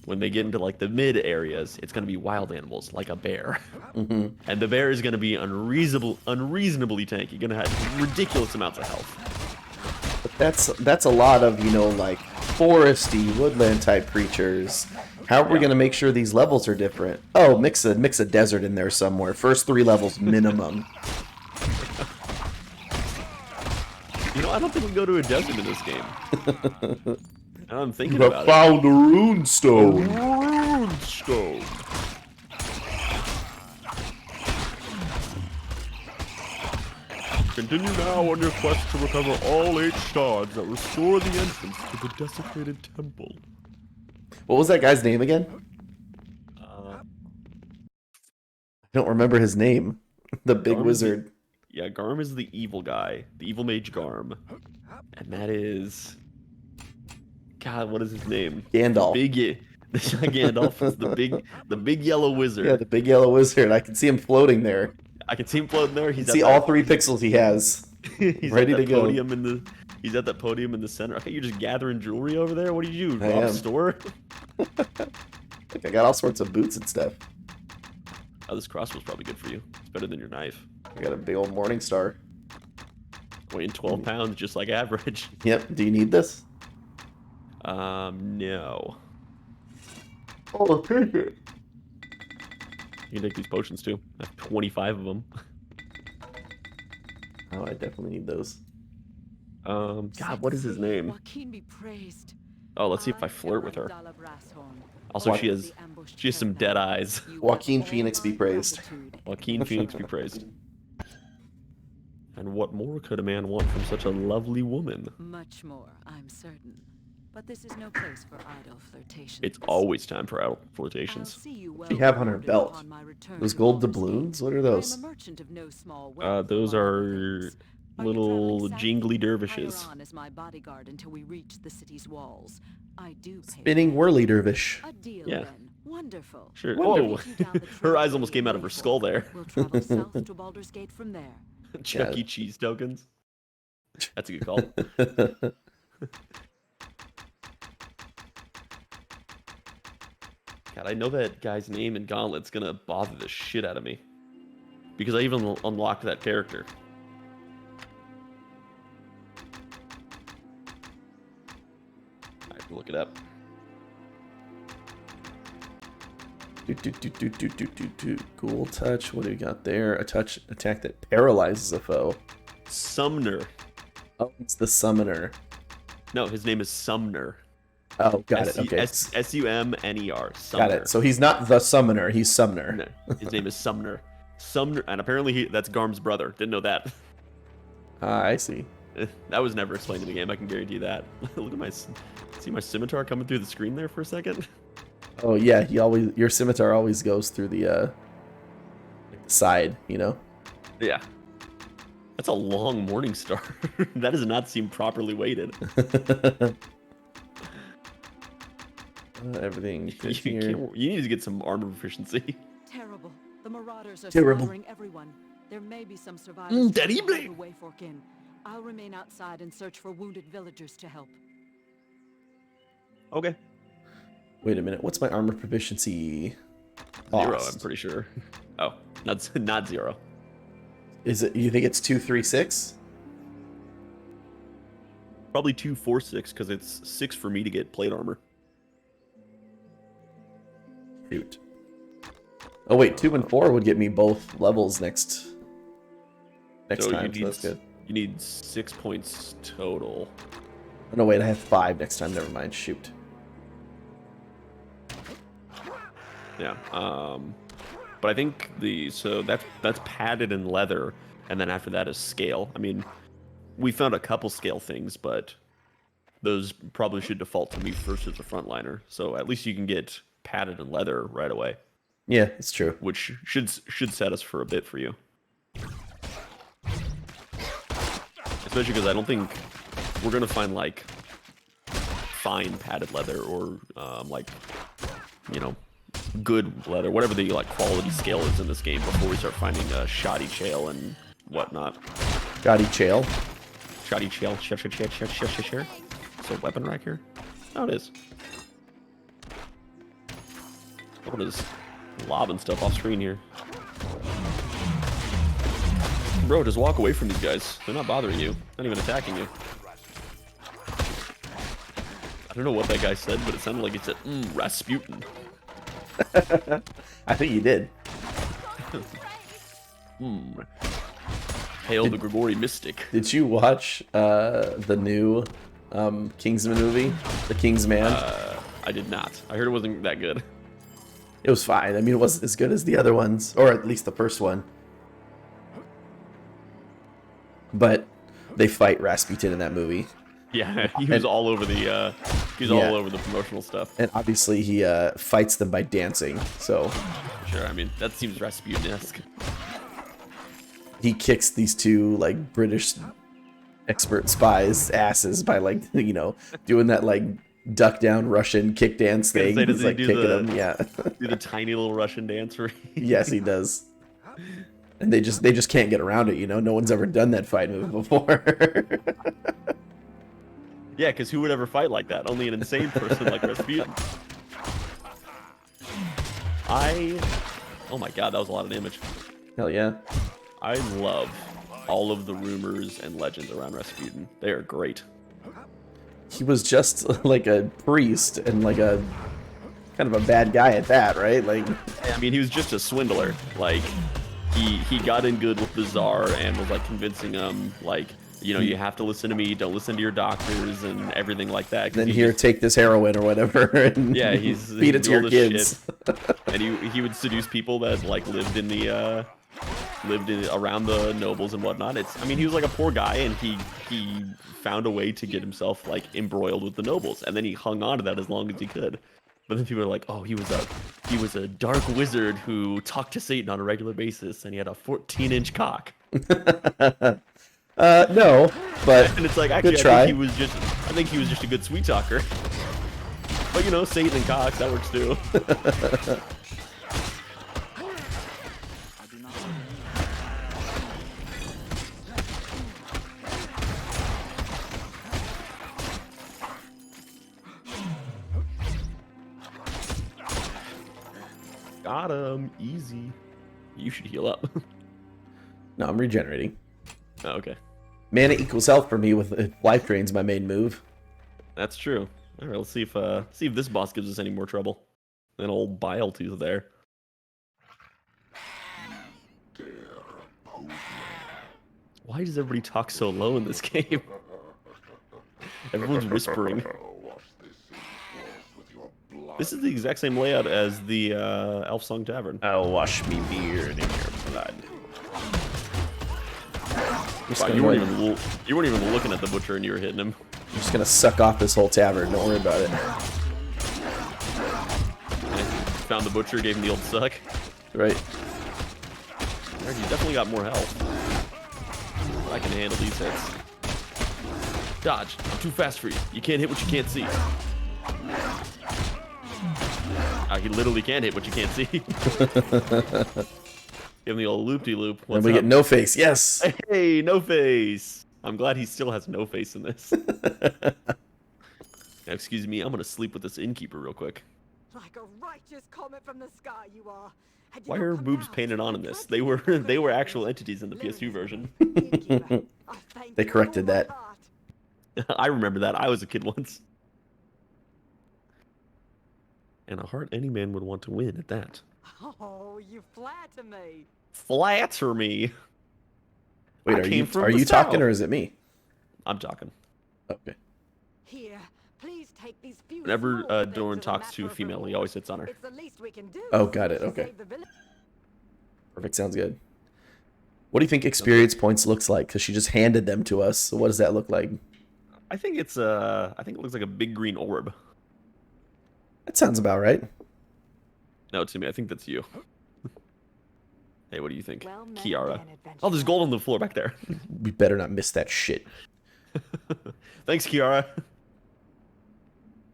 when they get into like the mid areas, it's gonna be wild animals like a bear, and the bear is gonna be unreasonably tanky, gonna have ridiculous amounts of health. But that's a lot of like foresty woodland type creatures. How are we gonna make sure these levels are different? Oh, mix a desert in there somewhere. First 3 levels minimum. I don't think we go to a desert in this game. I'm thinking You about have found a rune stone. Rune stone. Continue now on your quest to recover all 8 shards that restore the entrance to the desecrated temple. What was that guy's name again? I don't remember his name. The big wizard. Yeah, Garm is the evil guy. The evil mage Garm. And that is... God, what is his name? Gandalf. Gandalf is the big yellow wizard. Yeah, the big yellow wizard. I can see him floating there. I can see him floating there. He's See all 3 pixels he has. He's ready at to that go. podium he's at that podium in the center. Okay, you're just gathering jewelry over there? What do you do? I Rob a am. store? Like, I got all sorts of boots and stuff. Oh, this crossbow's probably good for you. It's better than your knife. I got a big old morning star. Weighing 12 pounds, just like average. Yep. Do you need this? No. Oh, take it. You can take these potions too. I have 25 of them. Oh, I definitely need those. God, what is his name? Joaquin be praised. Oh, let's see if I flirt with her. Dala Brasshorn. Also, What? she has some dead eyes. You Joaquin have all Phoenix be my praised. gratitude. Joaquin Phoenix be praised. And what more could a man want from such a lovely woman? Much more, I'm certain. But this is no place for idle flirtations. It's always time for adult I'll flirtations. see you well She have on her rewarded belt. upon my return Those to gold Baldur's doubloons? Gate. What are I am those? a merchant of no small wealth, Those among other are things. Are you little traveling south? jingly Hire dervishes. on as my bodyguard until we reach the city's walls. I do pay Spinning rent. whirly dervish. A deal Yeah. then. Wonderful. Sure. I'll Whoa! take you down the Her trail eyes to almost the came out of her skull there. We'll travel south to Baldur's Gate from there. Chuck Yeah. E. Cheese tokens. That's a good call. God, I know that guy's name in Gauntlet's gonna bother the shit out of me. Because I even unlocked that character. I have to look it up. Ghoul touch. What do we got there? A touch attack that paralyzes a foe. Sumner. Oh, it's the summoner. No, his name is Sumner. Oh, got it. Okay. S-U-M-N-E-R. Sumner. Got it. So he's not the summoner. He's Sumner. No, his name is Sumner. Sumner, and apparently that's Garm's brother. Didn't know that. Ah, I see. That was never explained in the game. I can guarantee that. Look at my, see my scimitar coming through the screen there for a second. Oh yeah, your scimitar always goes through the like the side, you know. Yeah, that's a long morning star. That does not seem properly weighted. Everything You, good here. you need to get some armor proficiency. Terrible. The marauders are Terrible. slaughtering everyone. There may be some survivors terrible. the way fork in. I'll remain outside and search for wounded villagers to help. Okay. Wait a minute. What's my armor proficiency? Zero, Cost? I'm pretty sure. Oh, not zero. Is it? You think it's 236? Probably 2, 4, 6 because it's 6 for me to get plate armor. Shoot. Oh wait, 2 and 4 would get me both levels next So you time. So need that's good. You need 6 points total. Oh, no, wait, I have 5 next time. Never mind. Shoot. Yeah. But I think so that's padded in leather, and then after that is scale. I mean, we found a couple scale things, but those probably should default to me first as a frontliner. So at least you can get padded in leather right away, Yeah, it's true. which should set us for a bit for you. Especially because I don't think we're gonna find like fine padded leather or like, you know, good leather, whatever the like quality scale is in this game before we start finding shoddy chail and whatnot. Shoddy chail. Shoddy chail, share. Is there a weapon rack here? Oh, it is. What is lobbing stuff off screen here? Bro, just walk away from these guys. They're not bothering you. Not even attacking you. I don't know what that guy said, but it sounded like he said, Rasputin. I think you did. Hail the Grigori Mystic. Did you watch the new Kingsman movie, The King's Man? I did not. I heard it wasn't that good. It was fine. I mean, it wasn't as good as the other ones, or at least the first one. But they fight Rasputin in that movie, Yeah, he was all over the all over the promotional stuff. and obviously he fights them by dancing. So Sure, I mean that seems Rasputin-esque. he kicks these two like British expert spies' asses by like doing that like duck down Russian kick dance thing. Say, does He's he like do kicking the- them. Yeah. Do the tiny little Russian dance where Yes, he does. And they just can't get around it, No one's ever done that fight move before. Yeah, because who would ever fight like that? Only an insane person like Rasputin. Oh my god, that was a lot of damage. Hell yeah. I love all of the rumors and legends around Rasputin. They are great. He was just like a priest and like a kind of a bad guy at that, right? Like, I mean, he was just a swindler. Like, he got in good with the Tsar and was like convincing him, like, You know, you have to listen to me. Don't listen to your doctors and everything like that. 'cause Then he here, just- take this heroin or whatever, and yeah, he's feed it to your all this kids. shit. And he would seduce people that like lived around the nobles and whatnot. I mean, he was like a poor guy, and he found a way to get himself like embroiled with the nobles, and then he hung on to that as long as he could. But then people are like, oh, he was a dark wizard who talked to Satan on a regular basis, and he had a 14-inch cock. No, but And it's like, actually, good try. I think he was just a good sweet talker. But you know, Satan and cocks, that works too. I do not. Got him, easy. You should heal up. No, I'm regenerating. Oh, okay, Mana equals health for me with life drain's my main move. that's true. All right, let's see if this boss gives us any more trouble. An old bile tooth there. Why does everybody talk so low in this game? Everyone's whispering. This is the exact same layout as the Elf Song Tavern. I'll wash me beard in your blood. Wow, you weren't even looking at the butcher and you were hitting him. I'm just gonna suck off this whole tavern. Don't worry about it. Found the butcher, gave him the old suck. Right. Alright, he's definitely got more health. But I can handle these hits. Dodge. I'm too fast for you. You can't hit what you can't see. He literally can't hit what you can't see. Give him the old loop-de-loop. And we get no face. Yes. Hey, no face. I'm glad he still has no face in this. Now, excuse me, I'm gonna sleep with this innkeeper real quick. Like a righteous comet from the sky, you are. Had you Why not are come boobs now, painted on in the this? country They were would actual have entities in the PS2 version. Innkeeper, I thank They you with corrected all my that. heart. I remember that. I was a kid once. And a heart any man would want to win at that. Oh, you flatter me. Flatter me. Wait, I are came you from are the you talking south. or is it me? I'm talking. Okay. Here, please take these few Whenever small things Dorn as a talks to a matter of female, he reward. always hits on her. It's the least we can do. Oh, got it, to okay. save the village. Perfect. Sounds good. What do you think experience points looks like? Because she just handed them to us. So what does that look like? I think it looks like a big green orb. That sounds about right. No, to me, I think that's you. Hey, what do you think? Well met Kiara. then, Oh, there's adventurer. gold on the floor back there. We better not miss that shit. Thanks, Kiara.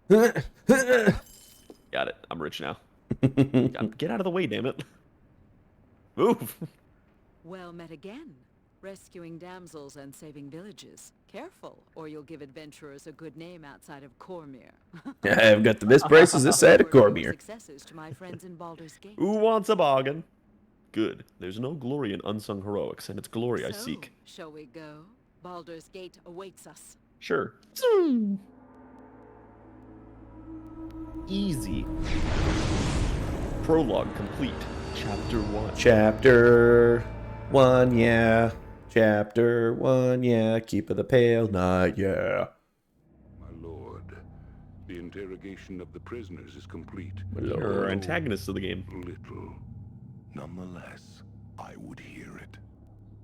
Got Got it. I'm rich now. Get out of the way, damn it. Move. Well met again. Rescuing damsels and saving villages. Careful, or you'll give adventurers a good name outside of Cormyr. I've got the best prices this side of Forward Cormyr. Successes to my friends in Baldur's Gate. Who wants a bargain? Good. There's no glory in unsung heroics, and it's glory I So, seek. shall we go? Baldur's Gate awaits us. Sure. Easy. Prologue complete. Chapter 1. Chapter 1, yeah. Chapter 1, yeah. Keep of the Pale Night, yeah. My lord, the interrogation of the prisoners is complete. You're antagonists of the game. Little. Nonetheless, I would hear it.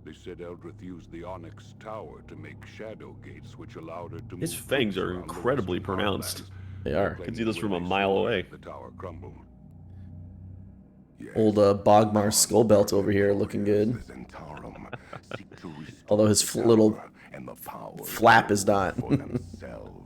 They said Eldrith used the Onyx Tower to make shadow gates which allowed her to His move fangs troops are around the incredibly western pronounced. heartlands, They are. Can see this from claiming a when they mile saw away. The tower crumble. Yes, Old Bogmar skull belt over here looking good. the Zentarum seek to restore Although his the little tower and the power flap is not. for themselves.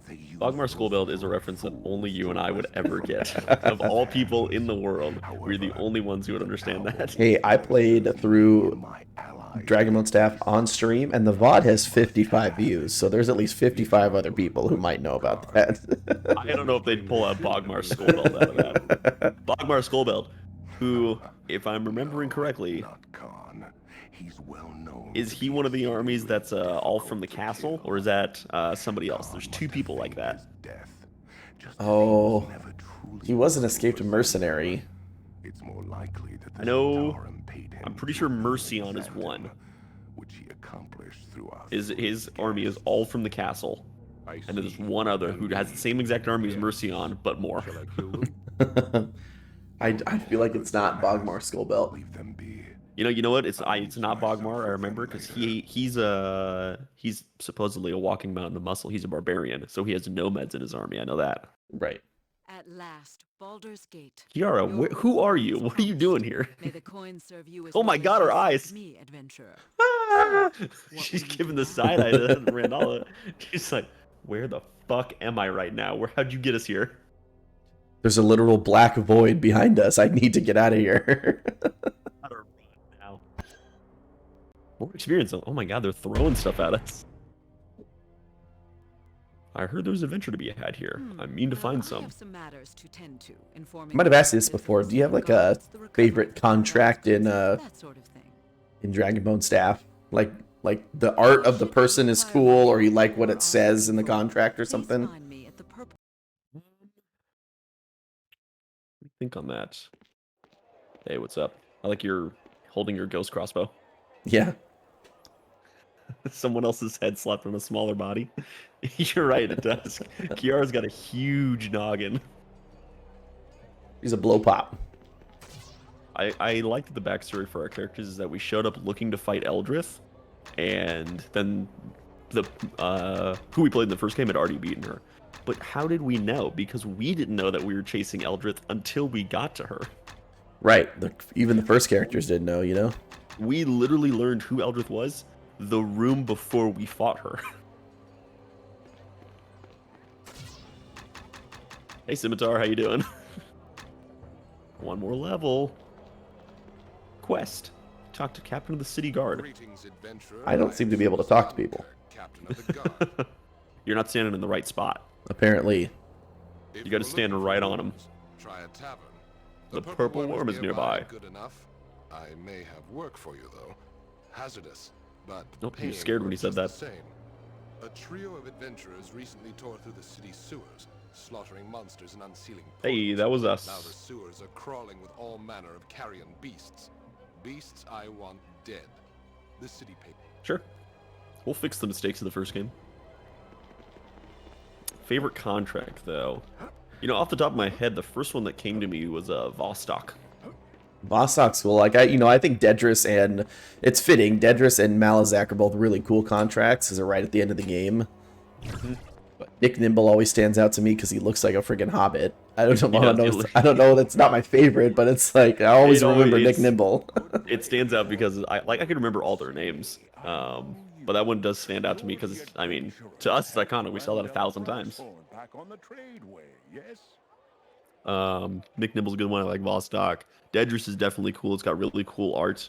They use Bogmar those Skullbelt is a reference that only you and I would ever get. Of all people in the world, we're the only ones who would understand that. Hey, I played through my allies. Dragonbone Staff on stream, and the VOD has 55 views, so there's at least 55 other people who might know about that. I don't know if they'd pull out Bogmar Skullbelt out of that. Bogmar Skullbelt, who, if I'm remembering correctly, Not Khan. He's well known. is he one of the armies that's all from the castle, or is that somebody else? There's two people like that. Death. Just Oh, never truly he was an escaped mercenary. It's more likely that the I know- Zentarum paid him I'm pretty sure tribute Mercion and is sent him, one. which he accomplished through us. His army is all from the castle, and then there's one other who has the same exact army as Mercion, but more. Shall I kill them? I feel like it's not Bogmar Skullbelt. Leave them be. You know what? It's not Bogmar. I remember because he's supposedly a walking mountain of muscle. He's a barbarian, so he has nomads in his army. I know that. Right. At last, Baldur's Gate. Kiara, who are you? What are you doing here? May the coin serve you as Oh my well God, as her it eyes. served me, adventurer. Ah! What She's will you giving do the now? side eye to Randalla. She's like, "Where the fuck am I right now? How'd you get us here?" There's a literal black void behind us. I need to get out of here. Gotta run now. More experience. Oh my God, they're throwing stuff at us. I heard there was an adventure to be had here. I mean to find I some. have some matters to tend to, I might have asked you this before. Do you have like a favorite contract in that sort of thing? Dragonbone Staff? Like the art of the person is cool, or you like what it says in the contract or Please something? find me at the purple. Think on that. Hey, what's up? I like you're holding your ghost crossbow. Yeah. Someone else's head slapped on a smaller body. You're right, it does. Kiara's got a huge noggin. He's a blow pop. I liked the backstory for our characters is that we showed up looking to fight Eldrith, and then the who we played in the first game had already beaten her. But how did we know? Because we didn't know that we were chasing Eldrith until we got to her. Right. Even the first characters didn't know, you know? We literally learned who Eldrith was the room before we fought her. Hey, Scimitar, how you doing? One more level. Quest. Talk to Captain of the City Guard. Greetings, adventurer. I don't seem to be able to talk to people. Captain of the guard. You're not standing in the right spot. Apparently. If You gotta you're stand looking right for on 'em. rooms, Try a tavern. The Purple Worm is nearby. Good enough. I may have work for you though. Hazardous, but Nope, he was paying scared when he just said the that. Same. A trio of adventurers recently tore through the city's sewers, slaughtering monsters and unsealing Hey, portals. that was Now the us. sewers are crawling with all manner of carrion beasts. Beasts I want dead. The city paid. Sure. We'll fix the mistakes of the first game. Favorite contract, though. Off the top of my head, the first one that came to me was Vostok. Vostok's cool. Like, I think Dedris and... It's fitting. Dedris and Malazak are both really cool contracts because they're right at the end of the game. But Nick Nimble always stands out to me because he looks like a friggin' hobbit. I don't know. I don't know. That's not my favorite, but it's like I always remember Nick Nimble. It stands out because I could remember all their names. But that one does stand out to me because, to us, it's iconic. We saw that 1,000 times. Back on the tradeway, yes? Nick Nimble's a good one. I like Vostok. Dedris is definitely cool. It's got really cool art.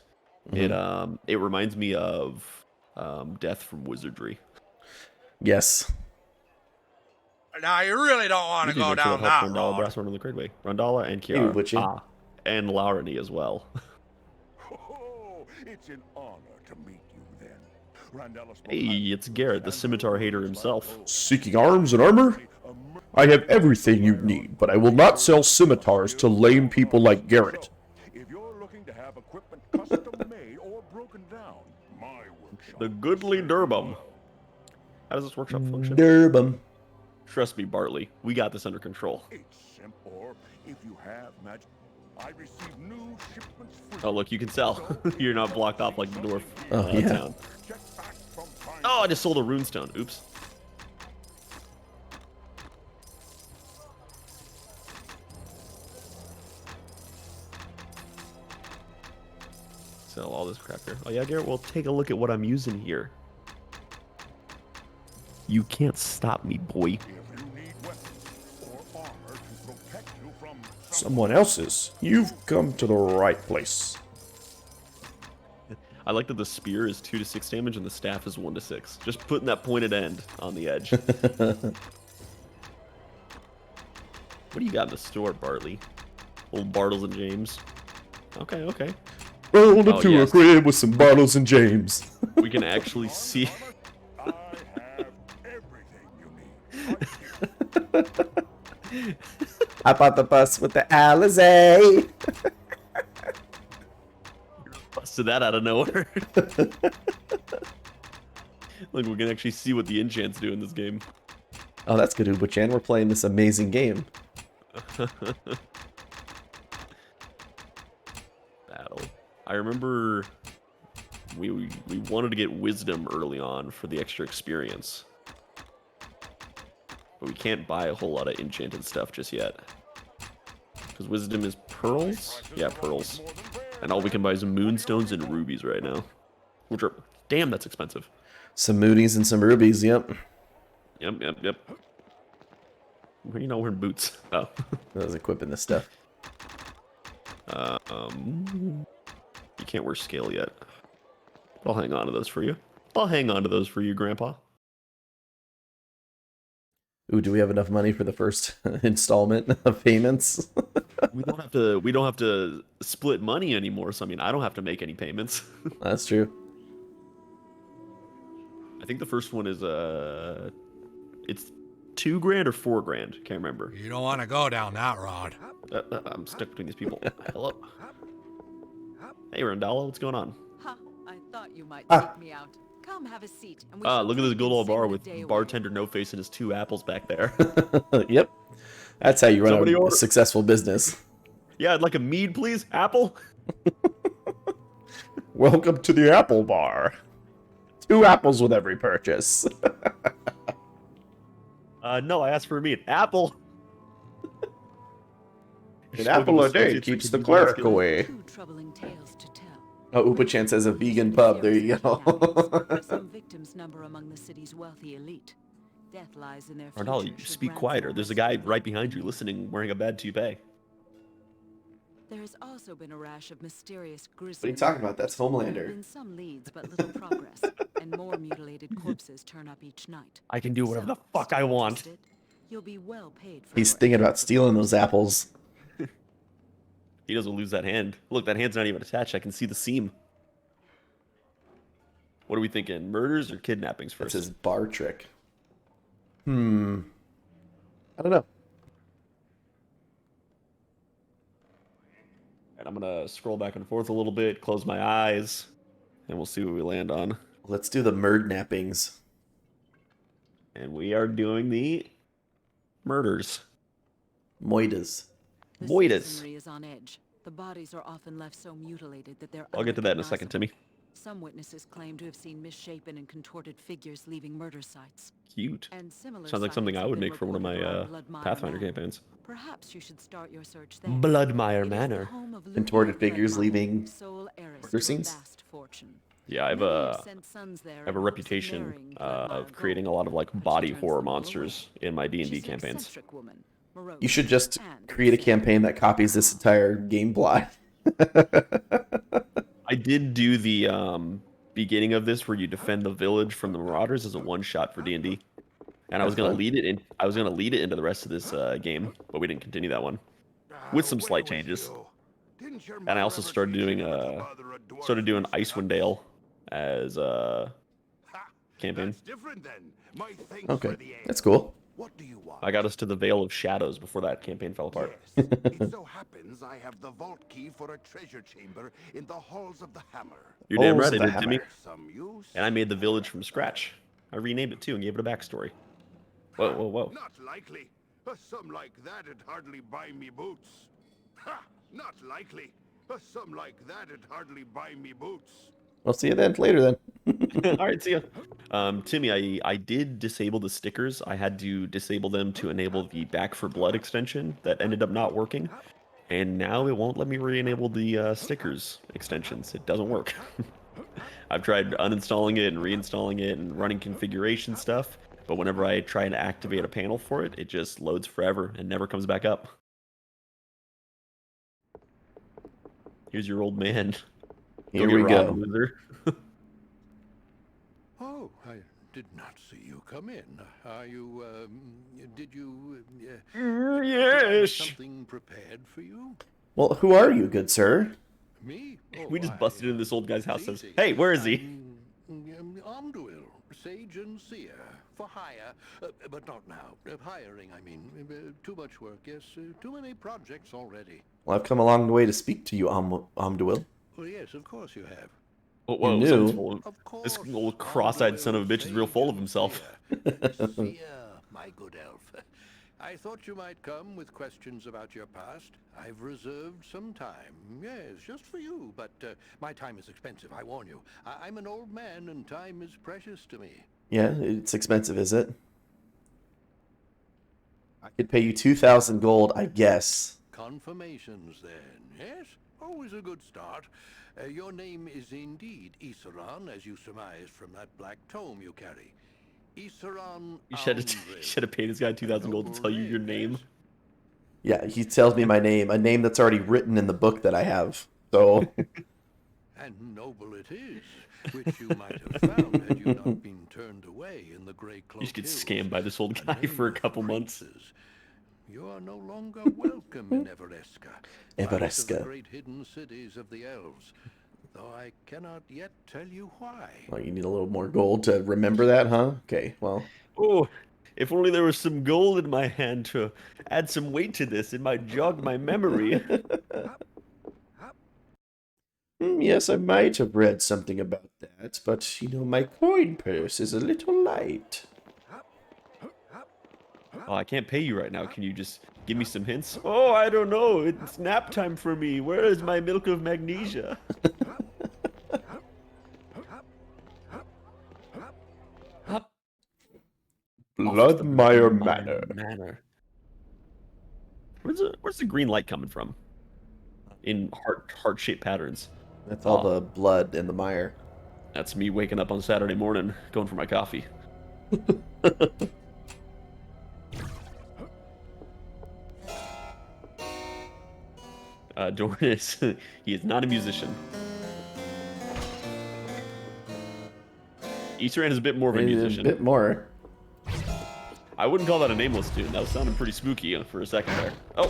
It reminds me of Death from Wizardry. Yes. Now you really don't want to go down that Randalla, road. Brassword on the Cradeway. Randalla and Hey, Kiara. Witchy. And Laurani as well. Oh, it's an honor to meet you then. Hey, it's Garrett, the scimitar hater himself. Seeking arms and armor? I have everything you need, but I will not sell scimitars to lame people like Garrett. If you're looking to have equipment custom made or broken down, my workshop. The goodly Durbum. How does this workshop function? Durbum. Trust me, Bartley. We got this under control. It's simple. If you have magic, I receive new shipments free. Oh, look, you can sell. You're not blocked off like the dwarf Oh, yeah. town. Check back from time Oh, I just sold a runestone. Oops. Sell all this crap here. Oh yeah, Garrett, well, take a look at what I'm using here. You can't stop me, boy. if you need weapons or armor to protect you from Someone else's. You've come to the right place. I like that the spear is 2 to 6 damage and the staff is 1 to 6. Just putting that pointed end on the edge. What do you got in the store, Bartley? Old Bartles and James. Okay, okay. Rolled Oh, into yes. a crib with some bottles and James. We can actually see. I have everything you need. I bought the bus with the Alizé. Busted that out of nowhere. Like we can actually see what the enchants do in this game. Oh, that's good, Uba-chan. We're playing this amazing game. Battle. I remember we wanted to get wisdom early on for the extra experience. But we can't buy a whole lot of enchanted stuff just yet. Because wisdom is pearls? Yeah, pearls. And all we can buy is moonstones and rubies right now. Which are... Damn, that's expensive. Some moonies and some rubies, yep. Yep. Why are you not wearing boots? Oh. I was equipping this stuff. You can't wear scale yet. I'll hang on to those for you. I'll hang on to those for you, Grandpa. Ooh, do we have enough money for the first installment of payments? We don't have to split money anymore, so I mean I don't have to make any payments. That's true. I think the first one is it's $2,000 or $4,000. Can't remember. You don't want to go down that road. I'm stuck between these people. Hello. Hey, Randalla, what's going on? Ha! I thought you might take me out. Come have a seat. And we shall Look at this take good old savor bar the with day away. bartender No Face and his 2 apples back there. Yep. That's how you run Somebody a order- successful business. Yeah, I'd like a mead, please. Apple. Welcome to the Apple Bar. 2 apples with every purchase. No, I asked for a mead. Apple. An apple a day keeps the cleric away. Two troubling tales to tell. Oh, Upa-chan says a vegan pub. There you go. Some victims number among the city's wealthy elite. Death lies in their Randalla, future you should speak ransom quieter. There's a guy rescue. right behind you listening wearing a bad toupee. There has also been a rash of mysterious What are grisly. you talking about? That's There have Homelander. been some leads, but little progress, and more mutilated corpses turn up each night. I can do whatever So, the fuck I still want. interested? You'll be well paid for He's your thinking about efforts. stealing those apples. He doesn't lose that hand. Look, that hand's not even attached. I can see the seam. What are we thinking? Murders or kidnappings That's first? his bar trick. I don't know. And I'm gonna scroll back and forth a little bit, close my eyes, and we'll see what we land on. Let's do the murd-nappings. And we are doing the murders. Moidas. The Moitas. citizenry is on edge. The bodies are often left so mutilated that they're I'll get to that in a second, Timmy. Some witnesses claim to have seen misshapen and contorted figures leaving murder sites. Cute. And similar Sounds like something sightings I have would been make for one of my reported around Bloodmire Pathfinder Manor. campaigns. Perhaps you should start your search there. Bloodmire It is the Manor. home of Contorted Ludwig figures Bloodmire, leaving sole heiress murder to a scenes? vast fortune. Yeah, I have Many a have sent sons there I have a in hopes of reputation marrying of Bloodmire creating a gold, lot of like but she body turns horror them all away. monsters in my D&D She's an campaigns. eccentric woman, morose, You should just and create a insane. campaign that copies this entire game plot. I did do the beginning of this where you defend the village from the marauders as a one-shot for D&D. And I was That's gonna fun. lead it in. I was gonna lead it into the rest of this game, but we didn't continue that one. With some slight changes. And I also started doing Icewind Dale as a campaign. Okay, that's cool. What do you want? I got us to the Vale of Shadows before that campaign fell apart. Yes. It so happens I have the vault key for a treasure chamber in the halls of the hammer. You're damn Halls right of I the did, Timmy. Hammer. Some use. And I made the village from scratch. I renamed it too and gave it a backstory. Whoa. Not likely. Some like that'd hardly buy me boots. Ha! Not likely. Some like that'd hardly buy me boots. We'll see you then later then. All right, see ya. Timmy, I did disable the stickers. I had to disable them to enable the Back for Blood extension that ended up not working. And now it won't let me re-enable the stickers extensions. It doesn't work. I've tried uninstalling it and reinstalling it and running configuration stuff, but whenever I try to activate a panel for it, it just loads forever and never comes back up. Here's your old man. Here Go we get go. robbed, loser. Oh, I did not see you come in. Are you, did you, did I have Yes. something prepared for you? Well, who are you, good sir? Me? We just I, busted into this old guy's house. Says, easy. "Hey, where is he?" Amduil, sage and seer, for hire, but not now. Hiring, I mean. Too much work, yes. Too many projects already. Well, I've come a long way to speak to you, Amduil. Well, yes, of course you have. Oh, whoa, knew. someone's full of, Of this course, little cross-eyed son of a bitch is real full of himself. Seer, my good elf. I thought you might come with questions about your past. I've reserved some time. Yes, just for you, but my time is expensive, I warn you. I'm an old man and time is precious to me. Yeah, it's expensive, is it? I could pay you 2,000 gold, I guess. Confirmations then, yes? Always a good start. Your name is indeed Ysuran, as you surmised from that black tome you carry. Ysuran You should have paid this guy 2,000 gold to tell you your name. Yeah, he tells me my name, a name that's already written in the book that I have. So. And noble it is, which you might have found had you not been turned away in the Grey Cloak You just get Hills. scammed by this old guy for a couple months. You are no longer welcome in Everesca. Last of the great hidden cities of the elves. Though I cannot yet tell you why. Well, you need a little more gold to remember that, huh? Okay, well. Oh, if only there was some gold in my hand to add some weight to this, it might jog my memory. Yes, I might have read something about that, but, you know, my coin purse is a little light. Oh, I can't pay you right now. Can you just give me some hints? Oh, I don't know. It's nap time for me. Where is my milk of magnesia? Bloodmire Manor. Where's the green light coming from? In heart-shaped patterns. That's all the blood in the mire. That's me waking up on Saturday morning, going for my coffee. Dorn is he is not a musician. Ysuran is a bit more of a musician. A bit more. I wouldn't call that a nameless tune. That was sounding pretty spooky for a second there. Oh,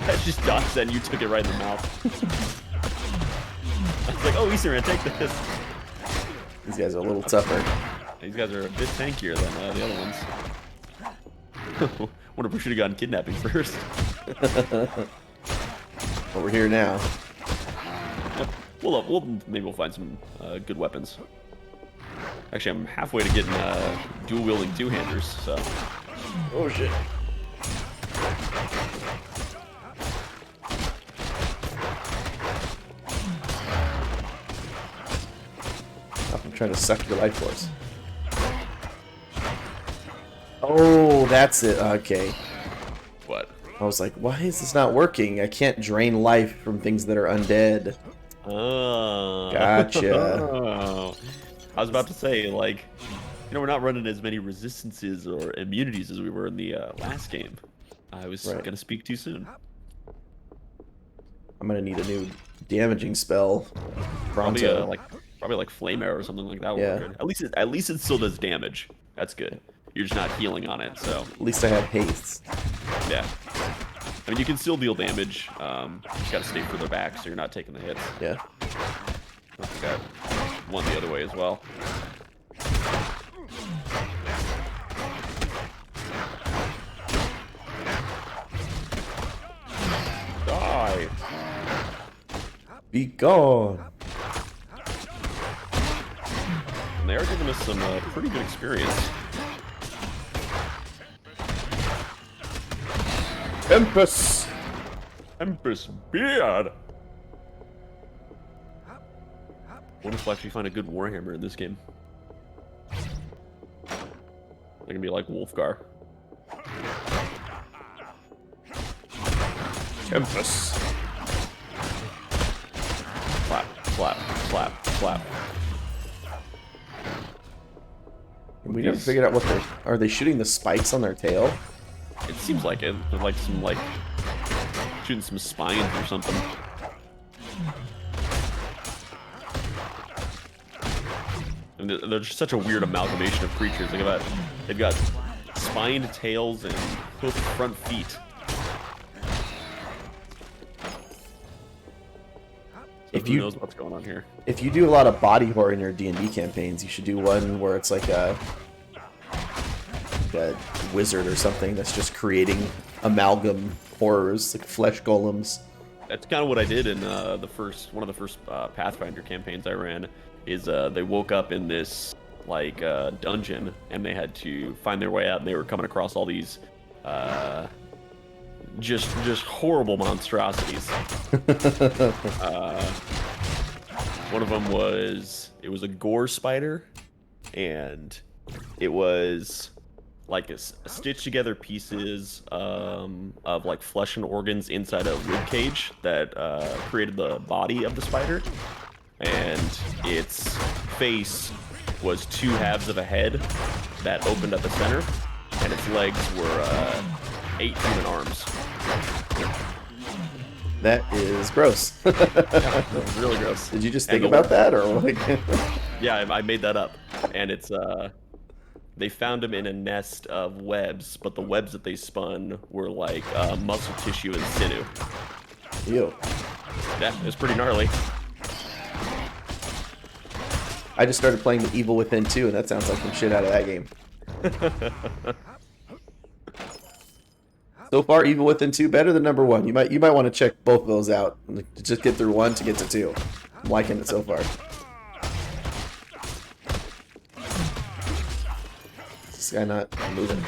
that just dodged that and you took it right in the mouth. I was like, oh, Ysuran, take this. These guys are a little tougher. These guys are a bit tankier than the other ones. Wonder if we should have gotten kidnapping first. But we're here now. Yep. Maybe we'll find some good weapons. Actually, I'm halfway to getting dual-wielding two-handers, so... Oh, shit. I'm trying to suck your life force. Oh, that's it. Okay. What? I was like, why is this not working? I can't drain life from things that are undead. Oh. Gotcha. I was about to say, like, you know, we're not running as many resistances or immunities as we were in the last game. I was gonna speak too soon. I'm gonna need a new damaging spell. Pronto. Probably like flame arrow or something like that. Yeah. Good. At least it still does damage. That's good. You're just not healing on it, so. At least I have haste. Yeah. I mean, you can still deal damage. You just gotta stay further back so you're not taking the hits. Yeah. I got one the other way as well. Die! Be gone! And they are giving us some pretty good experience. Tempest! Tempest Beard! What if I actually find a good Warhammer in this game? They're gonna be like Wolfgar. Tempest! Clap, clap, clap, clap. We never figured out what they're... Are they shooting the spikes on their tail? It seems like it. They're like some, shooting some spines or something. And they're just such a weird amalgamation of creatures. They've got spined tails and hooked front feet. So who knows what's going on here? If you do a lot of body horror in your D&D campaigns, you should do one where it's like a wizard or something that's just creating amalgam horrors, like flesh golems. That's kind of what I did in one of the first Pathfinder campaigns I ran. Is they woke up in this like dungeon and they had to find their way out, and they were coming across all these just horrible monstrosities. One of them was a gore spider, and it was like stitched together pieces of like flesh and organs inside a rib cage that created the body of the spider, and its face was 2 halves of a head that opened at the center, and its legs were 8 human arms. That is gross. Yeah, really gross. Did you just think about that, or like? Yeah, I made that up, and it's they found him in a nest of webs, but the webs that they spun were like muscle tissue and sinew. Ew. Yeah, it was pretty gnarly. I just started playing the Evil Within 2, and that sounds like some shit out of that game. So far, Evil Within 2 better than number 1. You might want to check both of those out. Just get through 1 to get to 2. I'm liking it so far. Is this guy not moving?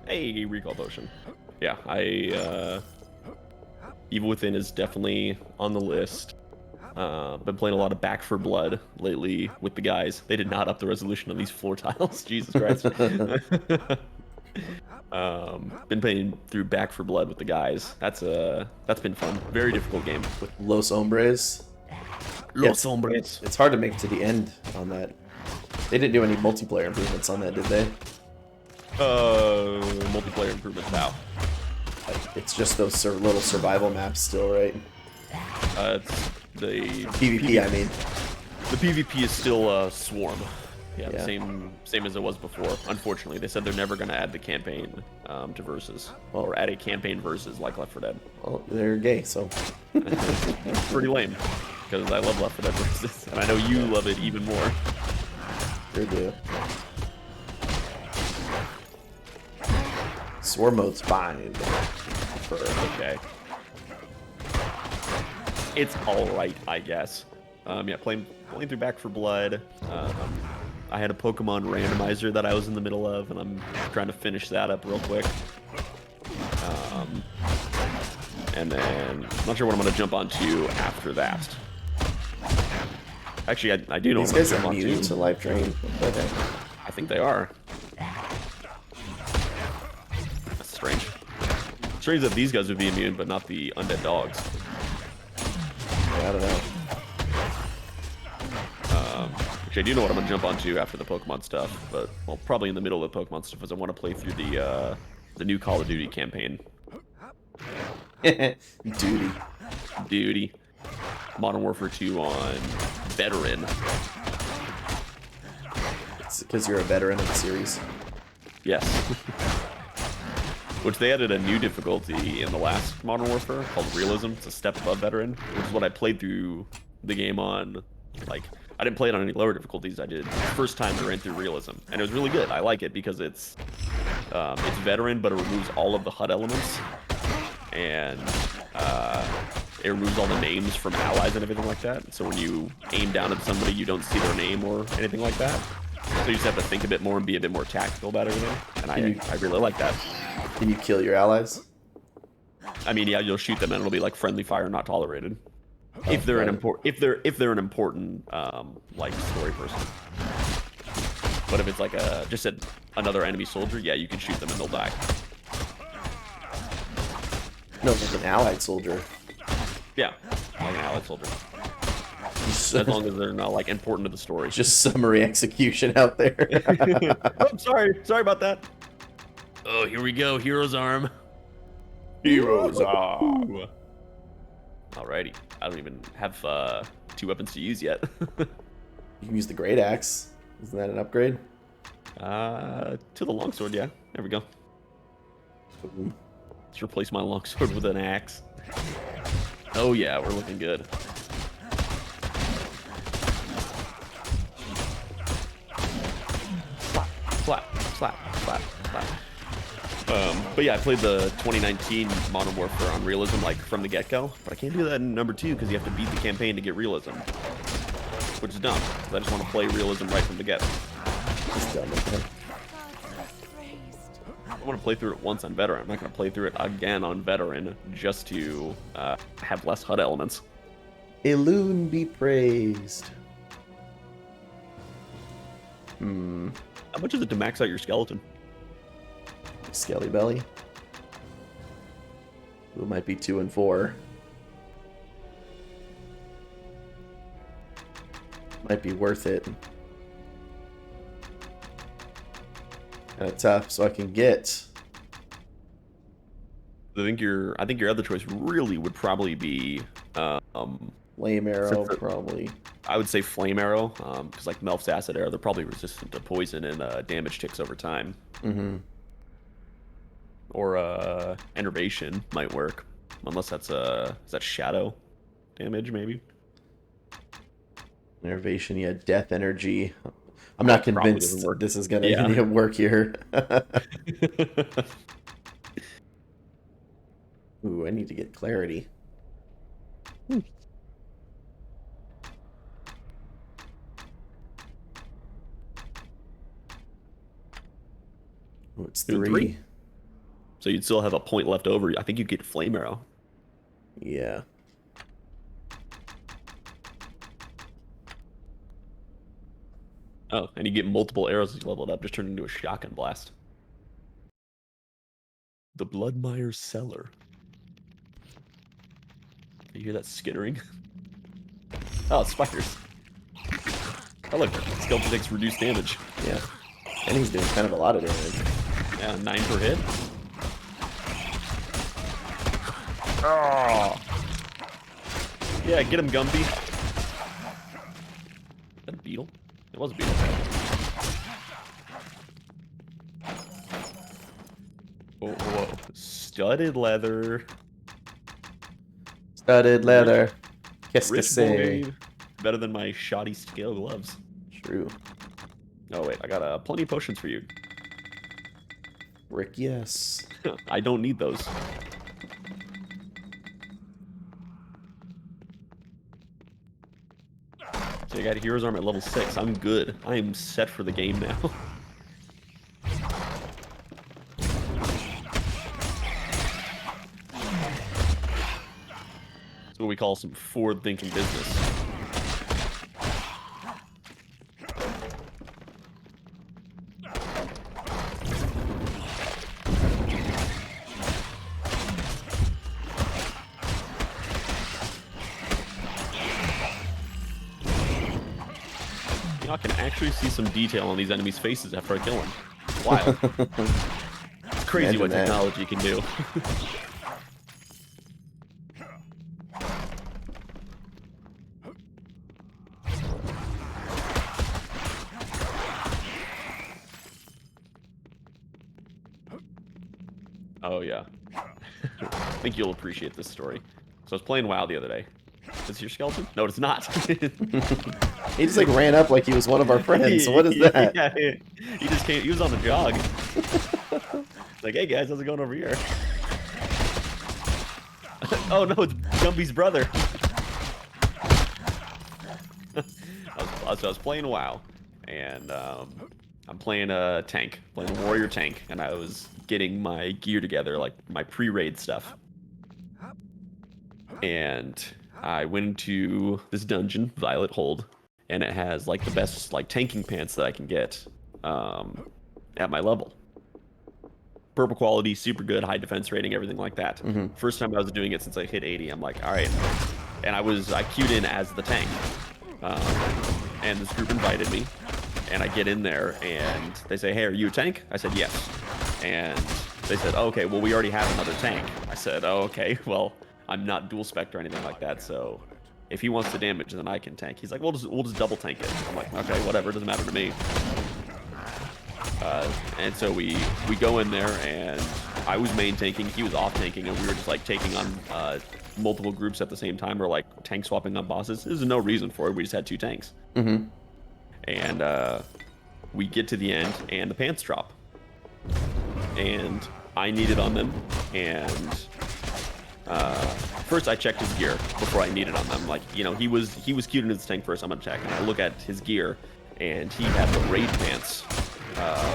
Hey, recall potion. Yeah, Evil Within is definitely on the list. Been playing a lot of Back 4 Blood lately with the guys. They did not up the resolution on these floor tiles. Jesus Christ. Been playing through Back 4 Blood with the guys. That's been fun. Very difficult game. With Los Hombres. Los Hombres. It's hard to make it to the end on that. They didn't do any multiplayer improvements on that, did they? Multiplayer improvements now. It's just those little survival maps still, right? It's the PvP, I mean. The PvP is still Swarm. Yeah, Yeah. same as it was before. Unfortunately, they said they're never going to add the campaign to versus, or add a campaign versus like Left 4 Dead. Well, they're gay, so. Pretty lame, because I love Left 4 Dead versus, and I know you love it even more. Sure do. Swarm mode's fine. Okay. It's alright, I guess. Yeah, playing through Back 4 Blood. I had a Pokemon randomizer that I was in the middle of, and I'm trying to finish that up real quick. And then, I'm not sure what I'm going to jump onto after that. Actually, I do know These what I'm guys going to are jump immune onto. to Life Drain. Okay. I think they are. That's strange. Strange that these guys would be immune, but not the undead dogs. Yeah, I don't know. Which I do know what I'm going to jump onto after the Pokemon stuff, but, well, probably in the middle of the Pokemon stuff, as I want to play through the new Call of Duty campaign. Duty. Modern Warfare 2 on Veteran. It's because you're a veteran of the series. Yes. Which they added a new difficulty in the last Modern Warfare called Realism. It's a step above Veteran, which is what I played through the game on. Like, I didn't play it on any lower difficulties. I did the first time I ran through Realism, and it was really good. I like it because it's Veteran, but it removes all of the HUD elements, and it removes all the names from allies and everything like that. So when you aim down at somebody, you don't see their name or anything like that. So you just have to think a bit more and be a bit more tactical about everything, and I really like that. Can you kill your allies? I mean, yeah, you'll shoot them and it'll be like friendly fire not tolerated. If they're an important like story person. But if it's like another enemy soldier, yeah, you can shoot them and they'll die. No, like an allied soldier. Yeah, like an allied soldier. As long as they're not like important to the story. Just summary execution out there. Oh, sorry about that. Oh, here we go, Hero's Arm. Heroes are. Alrighty, I don't even have 2 weapons to use yet. You can use the great axe. Isn't that an upgrade? To the longsword, yeah. There we go. Boom. Let's replace my longsword with an axe. Oh yeah, we're looking good. Slap, slap, slap. Slap. But yeah, I played the 2019 Modern Warfare on realism like from the get-go, but I can't do that in number 2 because you have to beat the campaign to get realism, which is dumb. I just want to play realism right from the get. It's dumb, okay. I want to play through it once on veteran. I'm not going to play through it again on veteran just to have less HUD elements. Elune be praised. How much is it to max out your skeleton? Skelly belly. It might be 2 and 4. Might be worth it. Kind of tough, so I can get. I think your other choice really would probably be Flame arrow, probably. I would say flame arrow, because like Melf's acid arrow, they're probably resistant to poison and damage ticks over time. Or enervation might work, unless that's is that shadow damage maybe? Enervation, yeah, death energy. I'm not convinced this is gonna work here. Ooh, I need to get clarity. Oh, it's 3. So you'd still have a point left over. I think you'd get flame arrow. Yeah. Oh, and you get multiple arrows as you level it up, just turn into a shotgun blast. The Bloodmire Cellar. You hear that skittering? Oh, it's spiders. Oh look, skeleton takes reduced damage. Yeah. And he's doing kind of a lot of damage. Yeah, 9 per hit. Oh. Yeah, get him, Gumby. Is that a beetle? It was a beetle. Whoa. Studded leather. Studded leather. Qu'est-ce que Rich c'est? boy. Better than my shoddy scale gloves. True. Oh wait, I got plenty of potions for you. Rick, yes. I don't need those. So I got a hero's arm at level 6. I'm good. I am set for the game now. That's what we call some forward-thinking business. I can actually see some detail on these enemies' faces after I kill them. Wild. Crazy what technology can do. Oh yeah. I think you'll appreciate this story. So I was playing WoW the other day. Is this your skeleton? No, it's not. He just like ran up like he was one of our friends. So what is that? Yeah, he just came. He was on the jog. Like, hey guys, how's it going over here? Oh no, it's Gumby's brother. I was playing WoW, and I'm playing a tank, playing a warrior tank, and I was getting my gear together, like my pre-raid stuff. And I went into this dungeon, Violet Hold, and it has like the best like tanking pants that I can get at my level. Purple quality, super good, high defense rating, everything like that. First time I was doing it since I hit 80, I'm like, all right. And I queued in as the tank. And this group invited me, and I get in there, and they say, hey, are you a tank? I said, yes. And they said, oh, okay, well, we already have another tank. I said, oh, okay, well, I'm not dual spec or anything like that, so if he wants the damage, then I can tank. He's like, we'll just double tank it. I'm like, okay, whatever, it doesn't matter to me. And so we go in there, and I was main tanking, he was off tanking, and we were just like taking on multiple groups at the same time, or like tank swapping on bosses. There's no reason for it. We just had 2 tanks. And we get to the end, and the pants drop. and I needed on them, and first I checked his gear before I needed on them. Like, you know, he was queued in his tank first. I'm gonna check, and I look at his gear, and he had the raid pants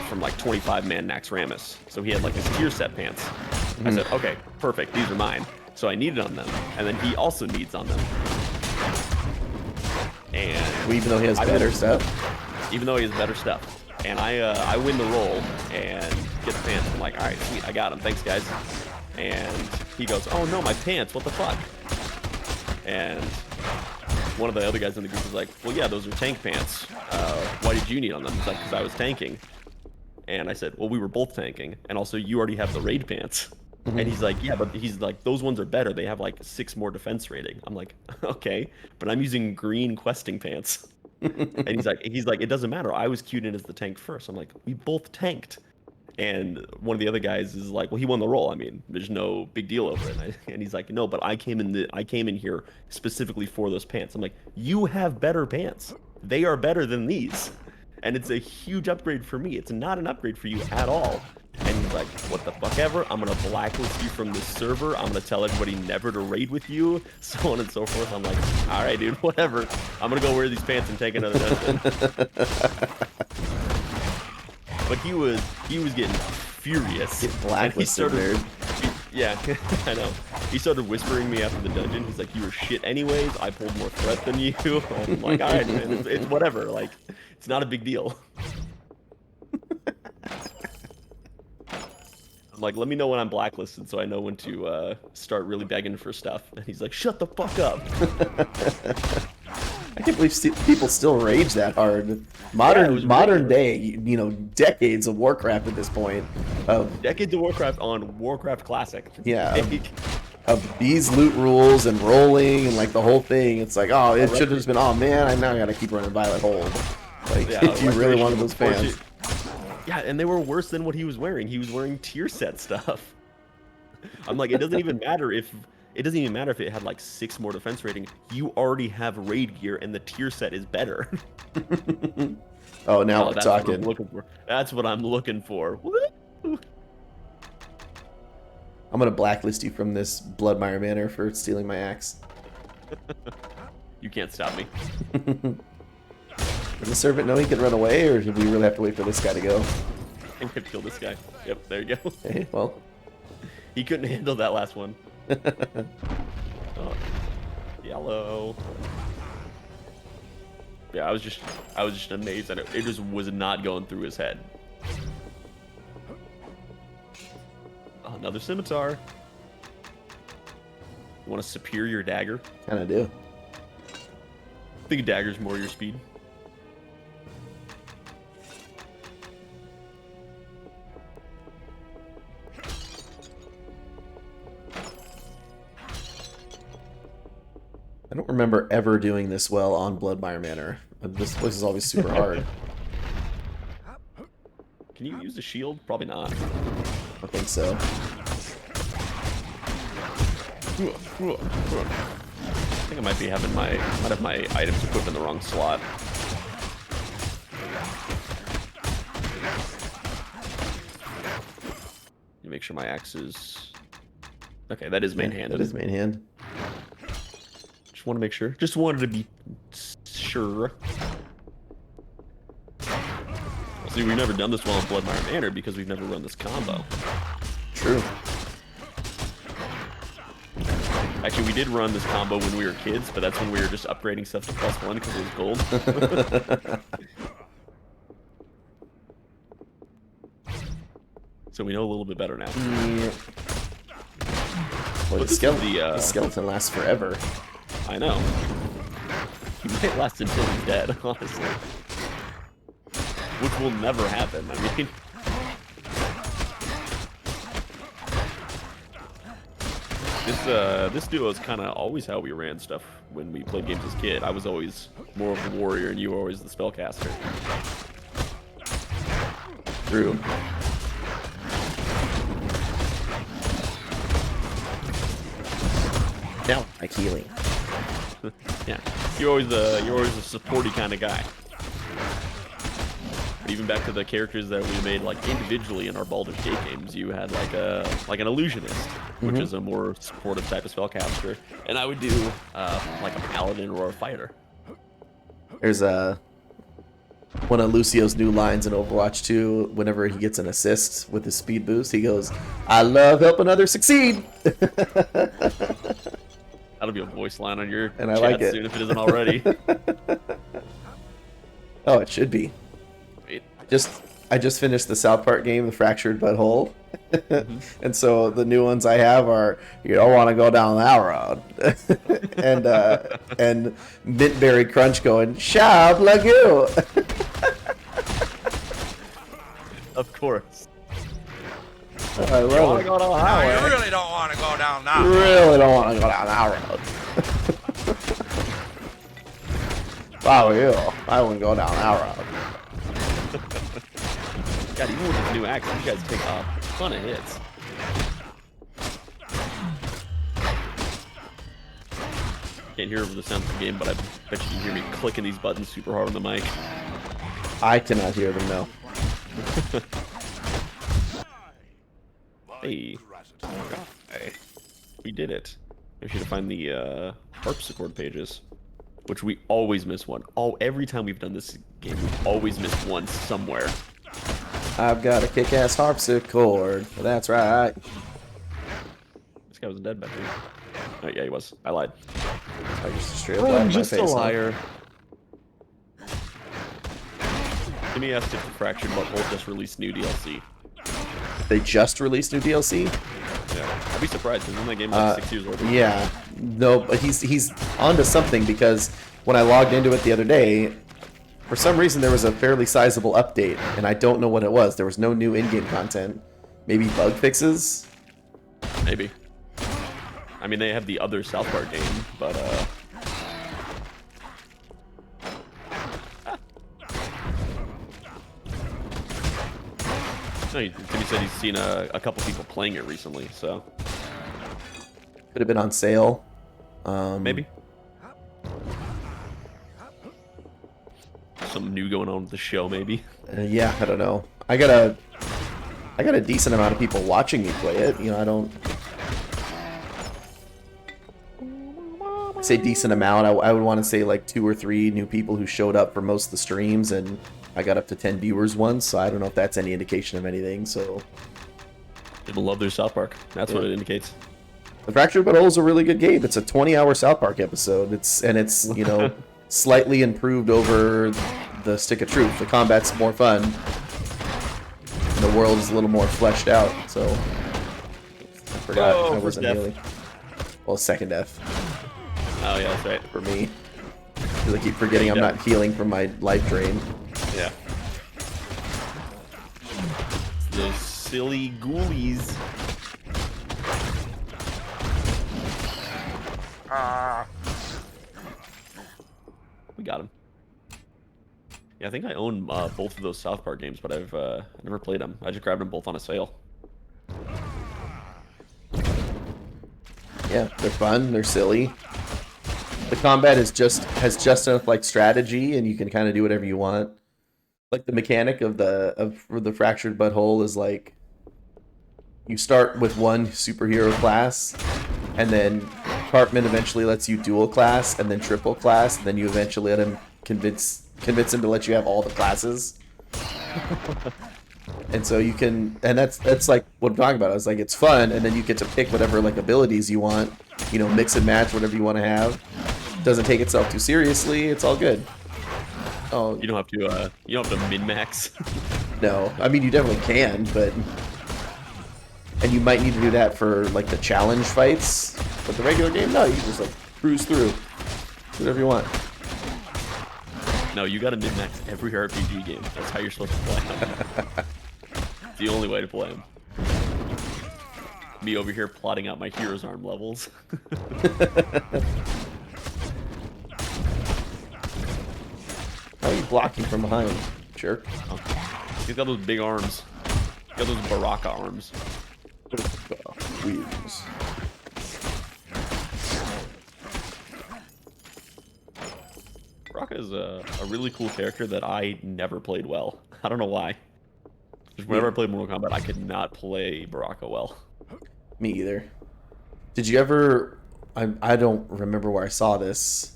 from like 25-man Naxxramas. So he had like his tier set pants. I said, okay, perfect, these are mine. So I needed on them, and then he also needs on them. And Even though he has better stuff. Even though he has better stuff. And I win the roll and get the pants. I'm like, all right, sweet, I got him. Thanks, guys. And he goes, oh no, my pants, what the fuck? And one of the other guys in the group was like, well, yeah, those are tank pants. Why did you need on them? He's like, because I was tanking. And I said, well, we were both tanking. And also, you already have the raid pants. And he's like, yeah, but he's like, those ones are better. They have like 6 more defense rating. I'm like, okay, but I'm using green questing pants. And he's like, it doesn't matter. I was queued in as the tank first. I'm like, we both tanked. And one of the other guys is like, well, he won the roll. I mean, there's no big deal over it. And he's like, no, but I came in here specifically for those pants. I'm like, you have better pants. They are better than these. And it's a huge upgrade for me. It's not an upgrade for you at all. And he's like, what the fuck ever? I'm gonna blacklist you from this server. I'm gonna tell everybody never to raid with you, so on and so forth. I'm like, all right, dude, whatever. I'm gonna go wear these pants and take another dungeon. But he was getting furious. Get blacklisted, nerd. Yeah, I know. He started whispering me after the dungeon. He's like, you were shit anyways. I pulled more threat than you. I'm like, all right, man, it's whatever. Like, it's not a big deal. I'm like, let me know when I'm blacklisted so I know when to start really begging for stuff. And he's like, shut the fuck up. I can't believe people still rage that hard. Modern day, you know, decades of Warcraft at this point. Decades of Warcraft on Warcraft Classic. Yeah. Of these loot rules and rolling and like the whole thing. It's like, oh, it should have just been, oh man, I now gotta keep running Violet Hold. Like, yeah, if you really wanted those pants. Yeah, and they were worse than what he was wearing. He was wearing tier set stuff. I'm like, it doesn't even matter if it had like 6 more defense rating. You already have raid gear, and the tier set is better. Oh, now we're talking. That's what I'm looking for. I'm gonna blacklist you from this Bloodmire Manor for stealing my axe. You can't stop me. Did the servant know he could run away, or did we really have to wait for this guy to go? I could kill this guy. Yep, there you go. Hey, well. He couldn't handle that last one. Oh, yellow. Yeah, I was just amazed that it just was not going through his head. Oh, another scimitar. You want a superior dagger? Kinda do. I think a dagger's more your speed. I don't remember ever doing this well on Bloodmire Manor. This place is always super hard. Can you use the shield? Probably not. I think so. I think I might be having might have my items equipped in the wrong slot. You make sure my axe is... Okay, that is main hand. That is main hand. Just want to make sure. Just wanted to be sure. See, we've never done this well in Bloodmire Manor because we've never run this combo. True. Actually, we did run this combo when we were kids, but that's when we were just upgrading stuff to +1 because it was gold. So we know a little bit better now. Yeah. Boy, the skeleton lasts forever. I know. He might last until he's dead, honestly. Which will never happen, I mean. This duo is kind of always how we ran stuff when we played games as a kid. I was always more of the warrior and you were always the spellcaster. True. Now, like healing. Yeah, you're always a supporty kind of guy. But even back to the characters that we made like individually in our Baldur's Gate games, you had like an illusionist, which is a more supportive type of spellcaster, and I would do like a paladin or a fighter. There's one of Lucio's new lines in Overwatch 2. Whenever he gets an assist with his speed boost, he goes, "I love helping others succeed." That'll be a voice line on your And I chat like it. soon if it isn't already. Oh, it should be. Wait. I just finished the South Park game, The Fractured But Whole. And so the new ones I have are, "You don't want to go down that road." and Mintberry Crunch going, "Shab Lagu." Of course. I You love want to it. go down the No, highway? you really don't want to go down that. Really don't want to go down that road. Wow, you. I wouldn't go down that road. God, even with this new axe, you guys take a ton of hits. Can't hear over the sound of the game, but I bet you can hear me clicking these buttons super hard on the mic. I cannot hear them, no. Hey. Hey. We did it. I should find the harpsichord pages, which we always miss one. Every time we've done this game, we've always missed one somewhere. I've got a kick-ass harpsichord. That's right. This guy was dead back there. Oh, yeah, he was. I lied. I just straight up lied in my face, huh? Timmy asked if the Fractured Butthole just released new DLC. They just released new DLC? Yeah. I'd be surprised, because isn't that game like 6 years old? Yeah. No, but he's onto something, because when I logged into it the other day, for some reason there was a fairly sizable update, and I don't know what it was. There was no new in-game content. Maybe bug fixes? Maybe. I mean, they have the other South Park game, but no, Timmy said he's seen a couple people playing it recently, so Could have been on sale. maybe. Something new going on with the show, maybe. Yeah, I don't know. I got a decent amount of people watching me play it. You know, I don't say decent amount. I would want to say like 2 or 3 new people who showed up for most of the streams, and I got up to 10 viewers once. So I don't know if that's any indication of anything. So People love their South Park. That's what Yeah. it indicates. The Fractured But Whole is a really good game. It's a 20-hour South Park episode. It's you know slightly improved over the Stick of Truth. The combat's more fun. And the world is a little more fleshed out. So I forgot Oh, I first wasn't death. healing. Well, second death Oh yeah, that's right. for me. Because I keep forgetting I'm Yeah. not healing from my life drain. Yeah. Those silly ghoulies. We got him. Yeah, I think I own both of those South Park games, but I've never played them. I just grabbed them both on a sale. Yeah, they're fun. They're silly. The combat has just enough like strategy, and you can kind of do whatever you want. Like the mechanic of the Fractured Butthole is like you start with one superhero class, and then Cartman eventually lets you dual class and then triple class, and then you eventually let him convince him to let you have all the classes. And so you can, and that's like what I'm talking about. It's like it's fun, and then you get to pick whatever like abilities you want, you know, mix and match whatever you want to have. Doesn't take itself too seriously. It's all good. Oh, You don't have to min-max. no, I mean you definitely can, but and you might need to do that for like the challenge fights. But the regular game, no, you just like cruise through, do whatever you want. No, you gotta min-max every RPG game. That's how you're supposed to play them. It's the only way to play them. Me over here plotting out my hero's arm levels. How are you blocking from behind, jerk? He's got those big arms. He's got those Baraka arms. Wheels. Baraka Baraka is a really cool character that I never played well. I don't know why. Just whenever I played Mortal Kombat, I could not play Baraka well. Me either. Did you ever... I don't remember where I saw this.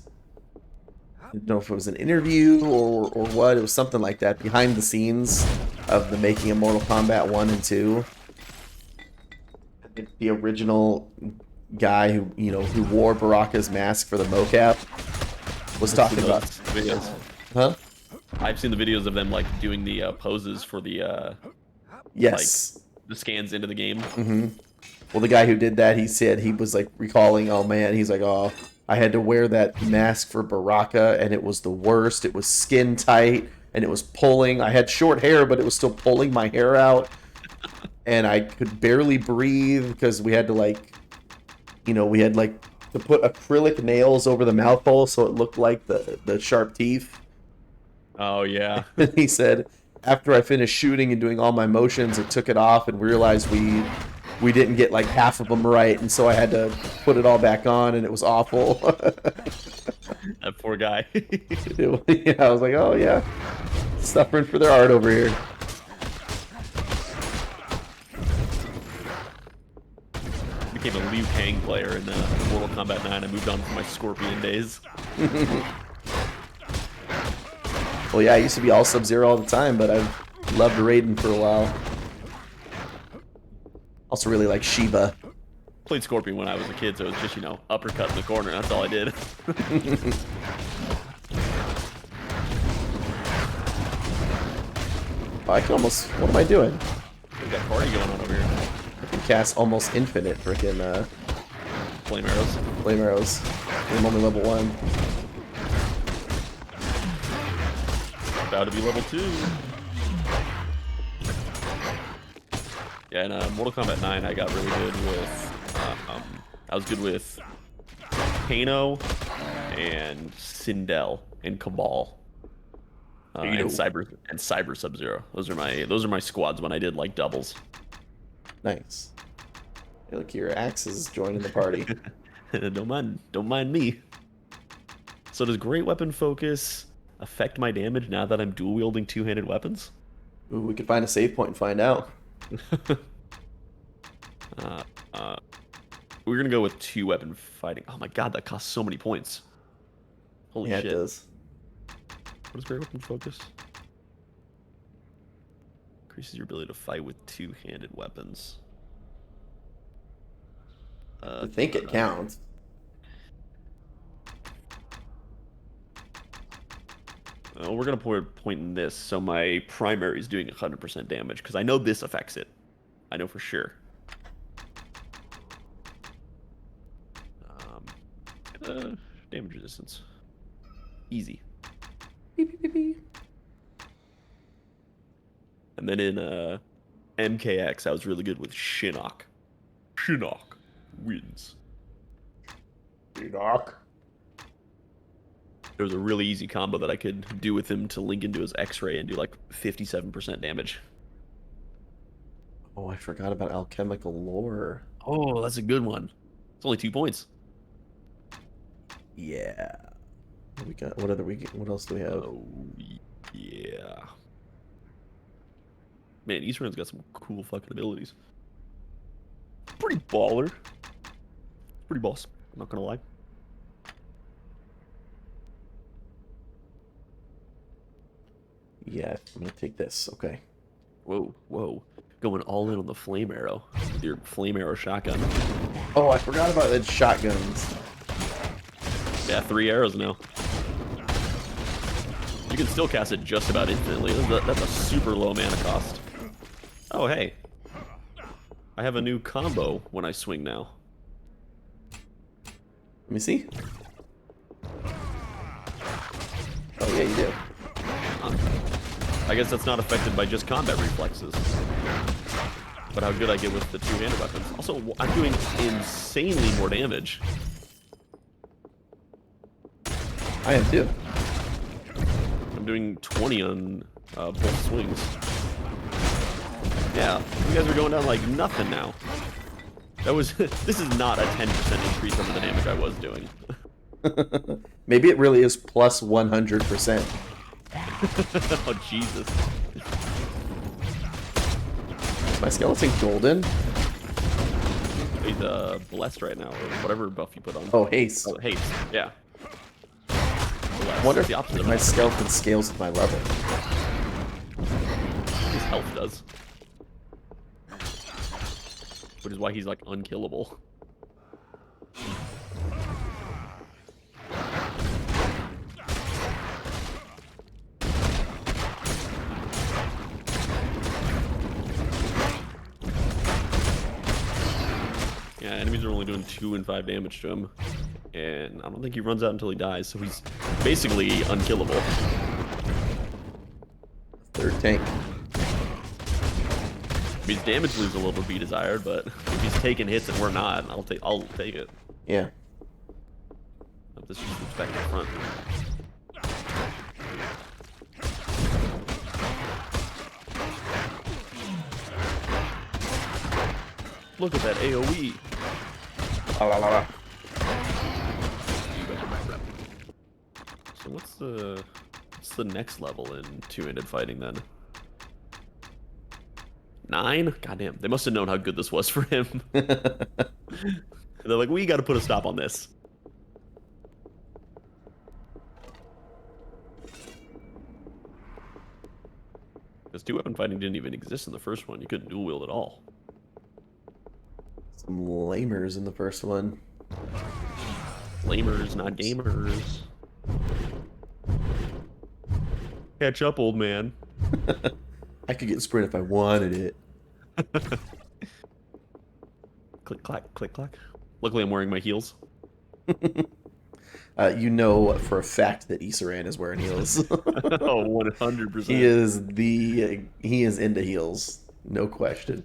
I don't know if it was an interview or what. It was something like that. Behind the scenes of the making of Mortal Kombat 1 and 2. I think the original guy who wore Baraka's mask for the mocap was talking about... videos. Huh? I've seen the videos of them like doing the poses for the Yes. like, the scans into the game. Mm-hmm. Well, the guy who did that, he said he was like recalling, oh man, he's like, oh, I had to wear that mask for Baraka and it was the worst. It was skin tight and it was pulling. I had short hair, but it was still pulling my hair out. And I could barely breathe because we had to we had to put acrylic nails over the mouth hole so it looked like the sharp teeth. Oh, yeah. And he said, after I finished shooting and doing all my motions, I took it off and realized we didn't get like half of them right, and so I had to put it all back on, and it was awful. That poor guy. Yeah, I was like, oh yeah, suffering for their art over here. Became a Liu Kang player in Mortal Kombat 9. I moved on from my Scorpion days. Well, yeah, I used to be all Sub-Zero all the time, but I've loved Raiden for a while. Also really like Shiva. Played Scorpion when I was a kid, so it was just, uppercut in the corner. That's all I did. I can almost... What am I doing? We got a party going on over here. I can cast almost infinite freaking Flame arrows. flame arrows. I'm only level 1. About to be level 2. Yeah, in Mortal Kombat 9, I got really good with... I was good with Kano and Sindel and Cabal. And Cyber Sub-Zero. Those are my squads when I did like doubles. Nice. Hey, look, your axe is joining the party. Don't mind me. So does Great Weapon Focus affect my damage now that I'm dual wielding two-handed weapons? Ooh, we could find a save point and find out. We're gonna go with two-weapon fighting. Oh my god, that costs so many points. Holy shit. Yeah, it does. What is Great Weapon Focus? Increases your ability to fight with two-handed weapons. I think it counts. We're going to put a point in this, so my primary is doing 100% damage, because I know this affects it. I know for sure. Damage resistance. Easy. Beep, beep, beep. And then in MKX, I was really good with Shinnok. Shinnok wins. Shinnok. There was a really easy combo that I could do with him to link into his X-ray and do like 57% damage. Oh, I forgot about alchemical lore. Oh, that's a good one. It's only 2 points. Yeah. We got what else do we have? Oh, yeah. Man, Ysuran's got some cool fucking abilities. Pretty baller. Pretty boss. I'm not gonna lie. Yeah, I'm gonna take this. Okay. Whoa. Going all in on the flame arrow with your flame arrow shotgun. Oh, I forgot about the shotguns. Yeah, 3 arrows now. You can still cast it just about infinitely. That's a super low mana cost. Oh, hey. I have a new combo when I swing now. Let me see. Oh, yeah, you do. I guess that's not affected by just combat reflexes. But how good I get with the two-handed weapons. Also, I'm doing insanely more damage. I am too. I'm doing 20 on both swings. Yeah, you guys are going down like nothing now. That was this is not a 10% increase over the damage I was doing. Maybe it really is plus 100%. Oh, Jesus. Is my skeleton golden? He's blessed right now, or whatever buff you put on. Oh, haste. Oh, haste. Yeah. I wonder the opposite if of my that. skeleton scales with my level. His health does. Which is why he's like unkillable. Yeah, enemies are only doing 2 and 5 damage to him. And I don't think he runs out until he dies, so he's basically unkillable. Third tank. I mean, his damage leaves a little to be desired, but if he's taking hits and we're not, I'll take it. Yeah. This just moves back to the front. Look at that AoE. La, la, la, la. So what's the next level in two-handed fighting then? 9? Goddamn, they must have known how good this was for him. They're like, we got to put a stop on this. Because two-weapon fighting didn't even exist in the first one. You couldn't dual wield at all. Some lamers in the first one. Lamers, not gamers. Catch up, old man. I could get sprint if I wanted it. Click, clack, click, clack. Luckily, I'm wearing my heels. You know for a fact that Ysuran is wearing heels. Oh, 100%. He is into heels. No question.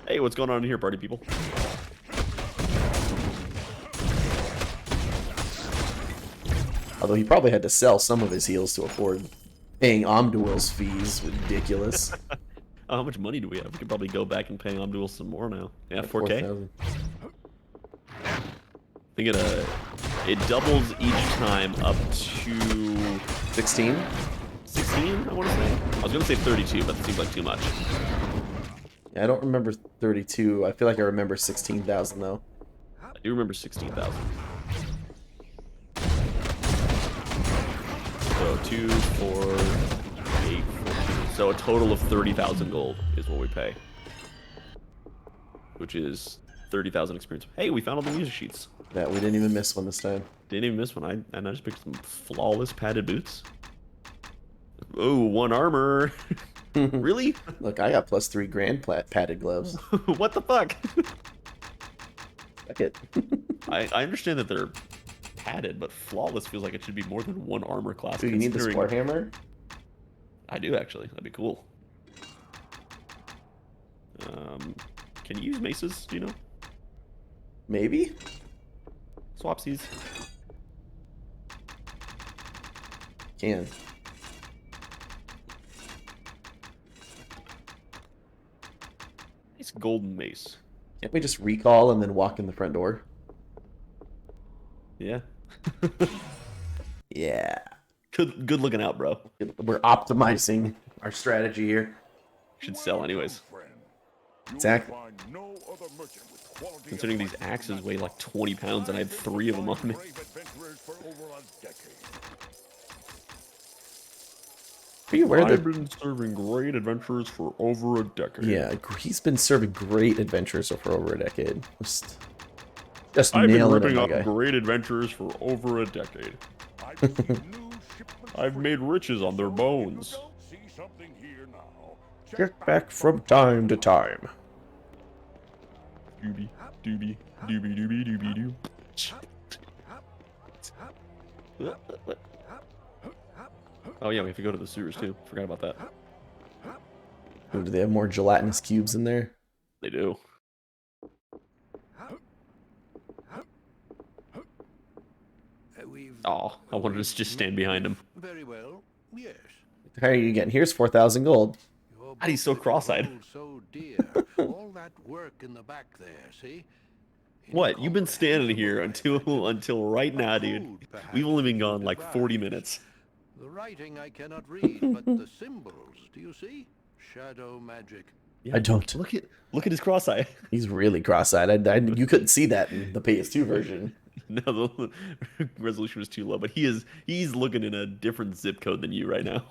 Hey, what's going on in here, party people? Although he probably had to sell some of his heels to afford paying Omduel's fees. Ridiculous. How much money do we have? We could probably go back and pay Omduel some more now. Yeah, Like 4K. 4,000. I think it doubles each time up to 16? 16, I want to say. I was going to say 32, but it seems like too much. Yeah, I don't remember 32. I feel like I remember 16,000 though. I do remember 16,000. So 2, 4, 8, 14. So a total of 30,000 gold is what we pay. Which is 30,000 experience. Hey, we found all the music sheets. Yeah, we didn't even miss one this time. Didn't even miss one. I just picked some flawless padded boots. Oh, 1 armor. Really? Look, I got +3 grand padded gloves. What the fuck? Fuck it. I understand that they're padded, but flawless feels like it should be more than 1 armor class. Do you need the considering- sport hammer? I do, actually. That'd be cool. Can you use maces, do you know? Maybe? Swapsies. Can. Nice golden mace. Can't we just recall and then walk in the front door? Yeah. Yeah. Good looking out, bro. We're optimizing our strategy here. Should sell anyways. Exactly. Considering these axes weigh like 20 pounds and I had 3 of them on me. Are you aware I've that? been serving great adventurers for over a decade. Yeah, he's been serving great adventures for over a decade. Just I've been nailing it, ripping my up guy. great adventurers for over a decade. I've made riches on their bones. Get back from time to time. Doobie, doobie, doobie, doobie, doobie, doo. Oh yeah, we have to go to the sewers too. Forgot about that. Ooh, do they have more gelatinous cubes in there? They do. Oh, I wanted to just stand behind him. Very well. Yes. How are you getting? Here's 4,000 gold. Your God, he's so book is cross-eyed. all so dear. All that work in the back there, see? What? You've been standing here incomprehensible until right now, A dude. code, perhaps, We've only been you gone like 40 devised. minutes. The writing I cannot read, but the symbols, do you see? Shadow magic. Yeah, I don't. Look at his cross eye. He's really cross-eyed. You couldn't see that in the PS2 version. No, the resolution was too low, but he's looking in a different zip code than you right now.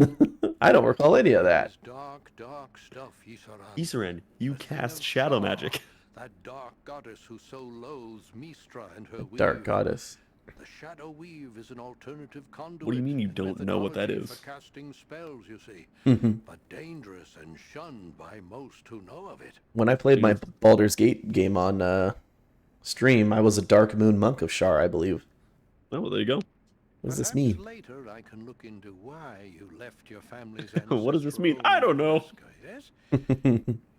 I don't recall any of that. This dark, dark stuff, Ysuran. Ysuran, you A thing cast of shadow Star, magic. That dark goddess who so loathes Mistra and her weave. Dark goddess. The shadow weave is an alternative conduit. What do you mean you and don't know what that methodology is? For casting spells, you see, but dangerous and shunned by most who know of it. When I played my Baldur's Gate game on stream, I was a Dark Moon Monk of Shar, I believe. Oh, well, there you go. What does this Perhaps mean? later I can look into why you left your family's What does this mean? ancestral I don't know. Yes?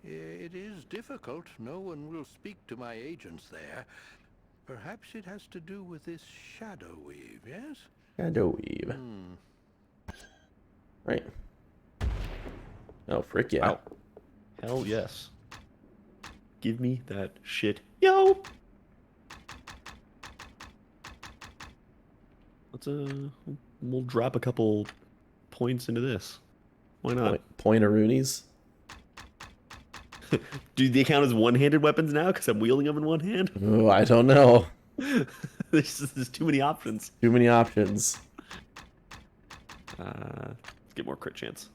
It is difficult. No one will speak to my agents there. Perhaps it has to do with this shadow weave, yes? Shadow Weave. Right. Oh, frick yeah. Wow. Hell yes. Give me that shit. Yo! Let's we'll drop a couple points into this. Why not? Pointeroonies. Do they count as one-handed weapons now because I'm wielding them in one hand? Oh, I don't know. There's too many options. Too many options. Let's get more crit chance.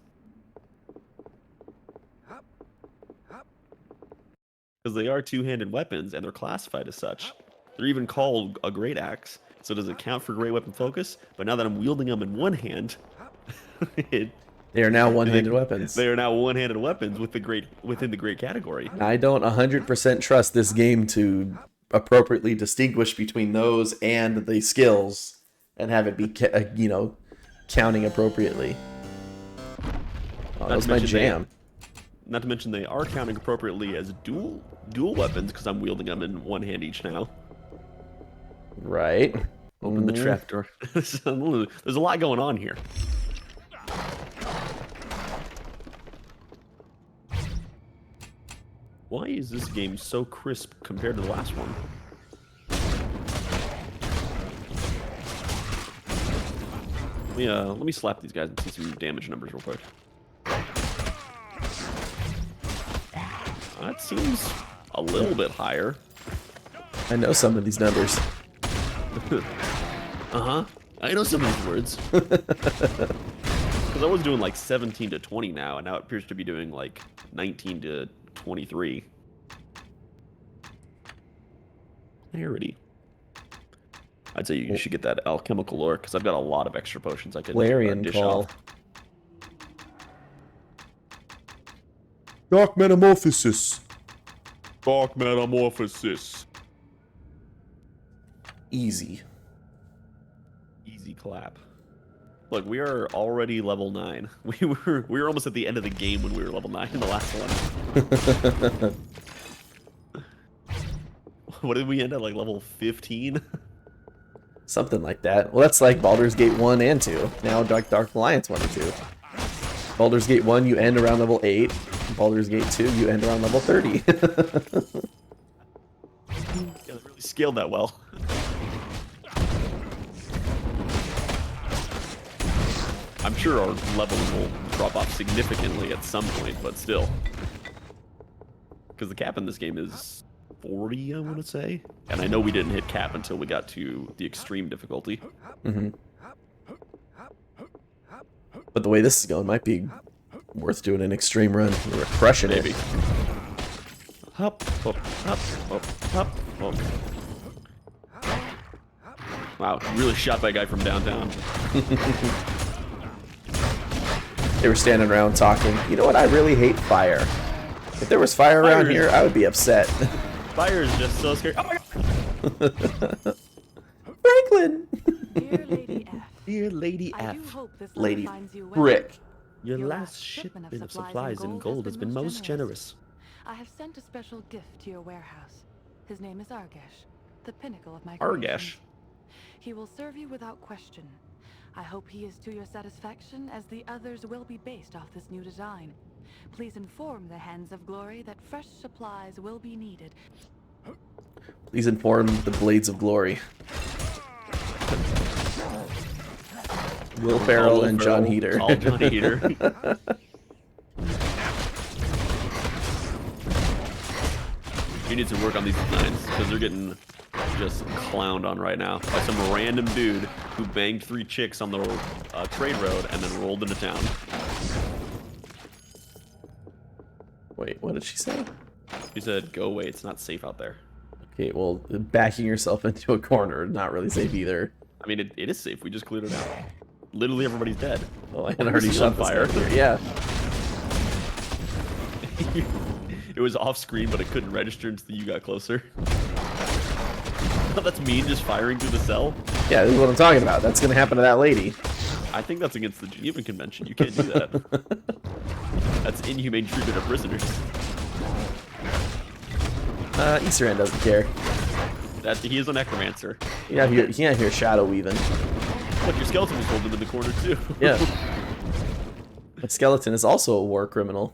Because they are two-handed weapons and they're classified as such. They're even called a great axe. So does it count for great weapon focus? But now that I'm wielding them in one hand, They are now one-handed weapons. they are now one-handed weapons within the great category. I don't 100% trust this game to appropriately distinguish between those and the skills and have it be, counting appropriately. Oh, that was my jam. Not to mention they are counting appropriately as dual weapons because I'm wielding them in one hand each now. Right. Open the trapdoor. There's a lot going on here. Why is this game so crisp compared to the last one? Let me slap these guys and see some damage numbers real quick. That seems a little bit higher. I know some of these numbers. Uh-huh. I know some of these words. Because I was doing like 17 to 20 now, and now it appears to be doing like 19 to 23. Alrighty. I'd say you should get that alchemical lore, because I've got a lot of extra potions I could Clarion dish Call. off. Dark Metamorphosis. Dark Metamorphosis. Easy. Easy clap. Look, we are already level 9. We were almost at the end of the game when we were level 9 in the last one. What did we end at, like level 15? Something like that. Well, that's like Baldur's Gate 1 and 2. Now Dark Alliance 1 and 2. Baldur's Gate 1, you end around level 8. Baldur's Gate 2, you end around level 30. Yeah, they really scaled that well. I'm sure our levels will drop off significantly at some point, but still. Because the cap in this game is 40, I want to say. And I know we didn't hit cap until we got to the extreme difficulty. Mm-hmm. But the way this is going might be worth doing an extreme run. We're crushing Maybe. it. Hop, hop, hop, hop, hop, hop. Wow, really shot that guy from downtown. They were standing around talking. You know what? I really hate fire. If there was fire around here, I would be upset. Fire is just so scary. Oh my god! Franklin! Dear Lady F. Dear Lady I do F. hope this letter Lady finds you well. Brick. Your Your last last shipment shipment of supplies in gold has been most generous. I have sent a special gift to your warehouse. His name is Argash, the pinnacle of my Argash. creation. He will serve you without question. I hope he is to your satisfaction, as the others will be based off this new design. Please inform the Hands of Glory that fresh supplies will be needed. Please inform the Blades of Glory. Will Ferrell and John Heater. All John Heater. You need to work on these designs because they're getting just clowned on right now by some random dude who banged 3 chicks on the trade road and then rolled into town. Wait, what did she say? She said, "Go away. It's not safe out there." Okay, well, backing yourself into a corner, not really safe either. I mean, it is safe. We just cleared it out. Literally everybody's dead. Oh, I had already shot fire. Yeah. It was off screen, but it couldn't register until you got closer. That's mean, just firing through the cell. Yeah, this is what I'm talking about. That's gonna happen to that lady. I think that's against the Geneva Convention. You can't do that. That's inhumane treatment of prisoners. Ysuran doesn't care. That he is a necromancer. Yeah, he can't hear shadow weaving. Look, your skeleton was holding in the corner too. Yeah. But skeleton is also a war criminal.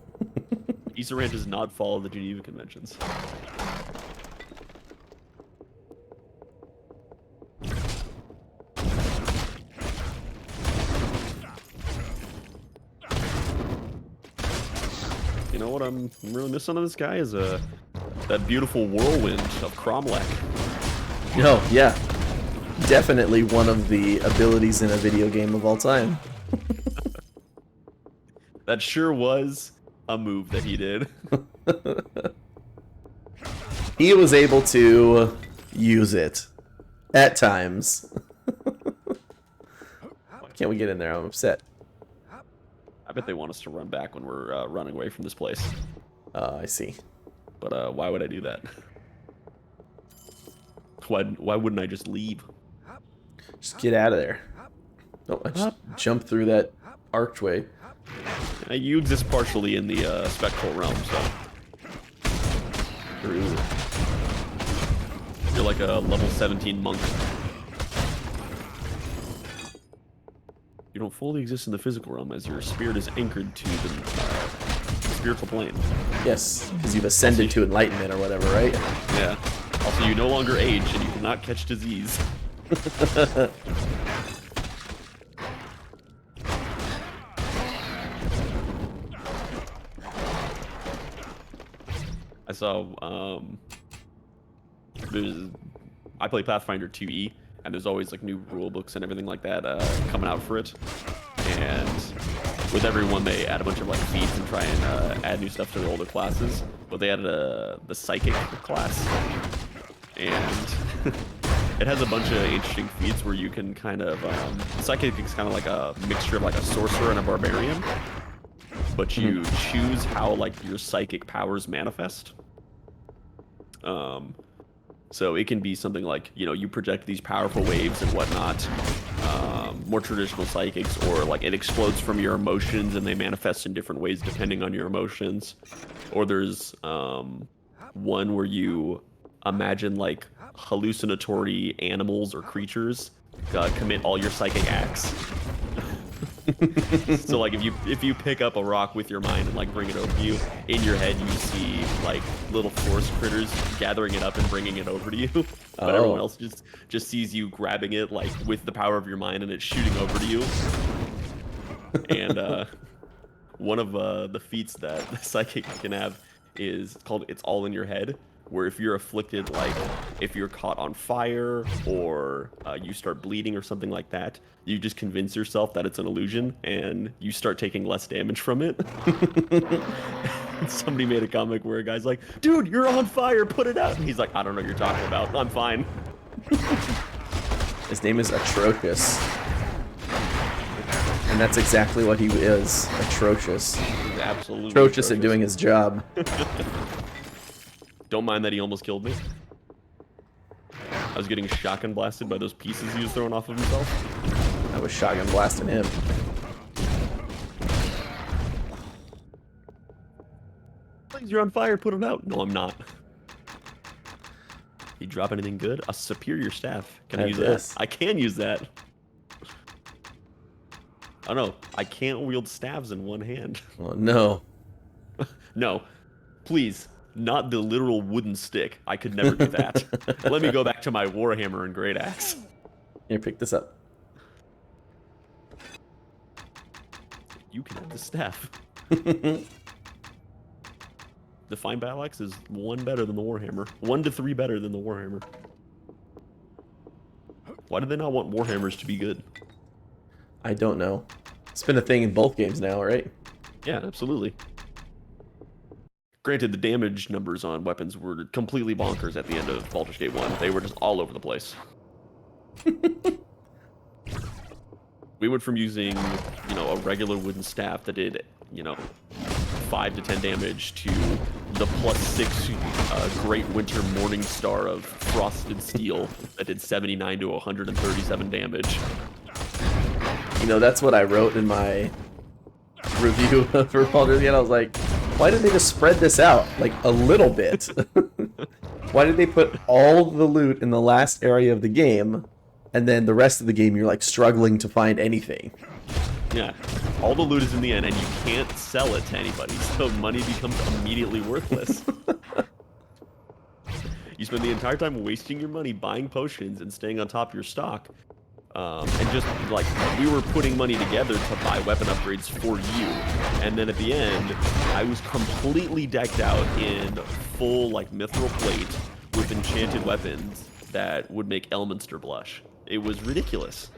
Ysuran does not follow the Geneva Conventions. You know what I'm really missing on this guy is that beautiful whirlwind of Cromlech. No, yeah. Definitely one of the abilities in a video game of all time. That sure was a move that he did. He was able to use it at times. Why can't we get in there? I'm upset. I bet they want us to run back when we're running away from this place. I see. But why would I do that? Why wouldn't I just leave? Just get out of there. Oh, I just jumped through that archway. You exist partially in the spectral realm, so you're like a level 17 monk. You don't fully exist in the physical realm as your spirit is anchored to the spiritual plane. Yes, because you've ascended to enlightenment or whatever, right? Yeah. Also, you no longer age and you cannot catch disease. I saw, I play Pathfinder 2E, and there's always like new rule books and everything like that coming out for it. And with every one, they add a bunch of like feats and try and add new stuff to the older classes. But they added the psychic class, and it has a bunch of interesting feats where you can kind of psychic is kind of like a mixture of like a sorcerer and a barbarian. But you choose how like your psychic powers manifest. So it can be something like, you know, you project these powerful waves and whatnot. More traditional psychics, or like it explodes from your emotions and they manifest in different ways depending on your emotions. Or there's one where you imagine like hallucinatory animals or creatures commit all your psychic acts. So like if you pick up a rock with your mind and like bring it over to you, in your head you see like little forest critters gathering it up and bringing it over to you, but everyone else just sees you grabbing it like with the power of your mind and it's shooting over to you. And one of the feats that the psychic can have is called It's All in Your Head, where if you're afflicted, like if you're caught on fire or you start bleeding or something like that, you just convince yourself that it's an illusion and you start taking less damage from it. Somebody made a comic where a guy's like, "Dude, you're on fire, put it out." And he's like, "I don't know what you're talking about, I'm fine." His name is Atrocious. And that's exactly what he is. Atrocious. He's absolutely Atrocious at doing his job. Don't mind that he almost killed me. I was getting shotgun blasted by those pieces he was throwing off of himself. I was shotgun blasting him. Please, you're on fire, put it out. No, I'm not. You drop anything good? A superior staff. Can I use that? I can use that. Oh no, I can't wield staves in one hand. Oh no. No. Please. not the literal wooden stick. I could never do that. Let me go back to my warhammer and great axe. Here, pick this up. You can have the staff. The fine battle axe is 1 better than the warhammer. 1 to 3 better than the warhammer. Why do they not want warhammers to be good? I don't know. It's been a thing in both games now, right? Yeah, absolutely. Granted, the damage numbers on weapons were completely bonkers at the end of Baldur's Gate 1. They were just all over the place. We went from using, a regular wooden staff that did, 5 to 10 damage to the +6 Great Winter Morning Star of Frosted Steel that did 79 to 137 damage. That's what I wrote in my review for Baldur's Gate. I was like, why did they just spread this out, like, a little bit? Why did they put all the loot in the last area of the game, and then the rest of the game you're, like, struggling to find anything? Yeah, all the loot is in the end, and you can't sell it to anybody, so money becomes immediately worthless. You spend the entire time wasting your money buying potions and staying on top of your stock. And just, like, we were putting money together to buy weapon upgrades for you. And then at the end, I was completely decked out in full, like, mithril plate with enchanted weapons that would make Elminster blush. It was ridiculous.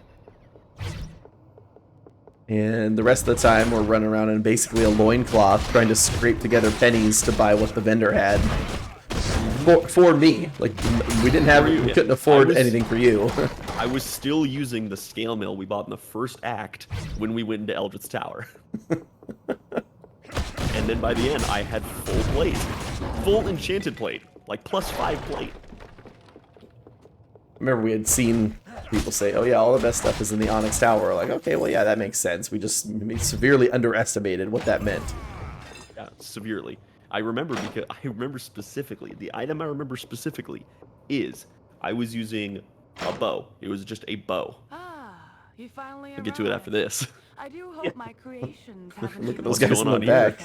And the rest of the time, we're running around in basically a loincloth trying to scrape together pennies to buy what the vendor had. For me. Like, we didn't have, we couldn't afford anything for you. I was still using the scale mill we bought in the first act when we went into Eldritch Tower. And then by the end, I had full plate. Full enchanted plate. Like, +5 plate. Remember, we had seen people say, oh yeah, all the best stuff is in the Onyx Tower. Like, okay, well, yeah, that makes sense. We just severely underestimated what that meant. Yeah, severely. I remember specifically, the item I remember specifically is I was using a bow. It was just a bow. You finally I'll get to it after this. I do hope my creations haven't Look at those What's guys in going the on back.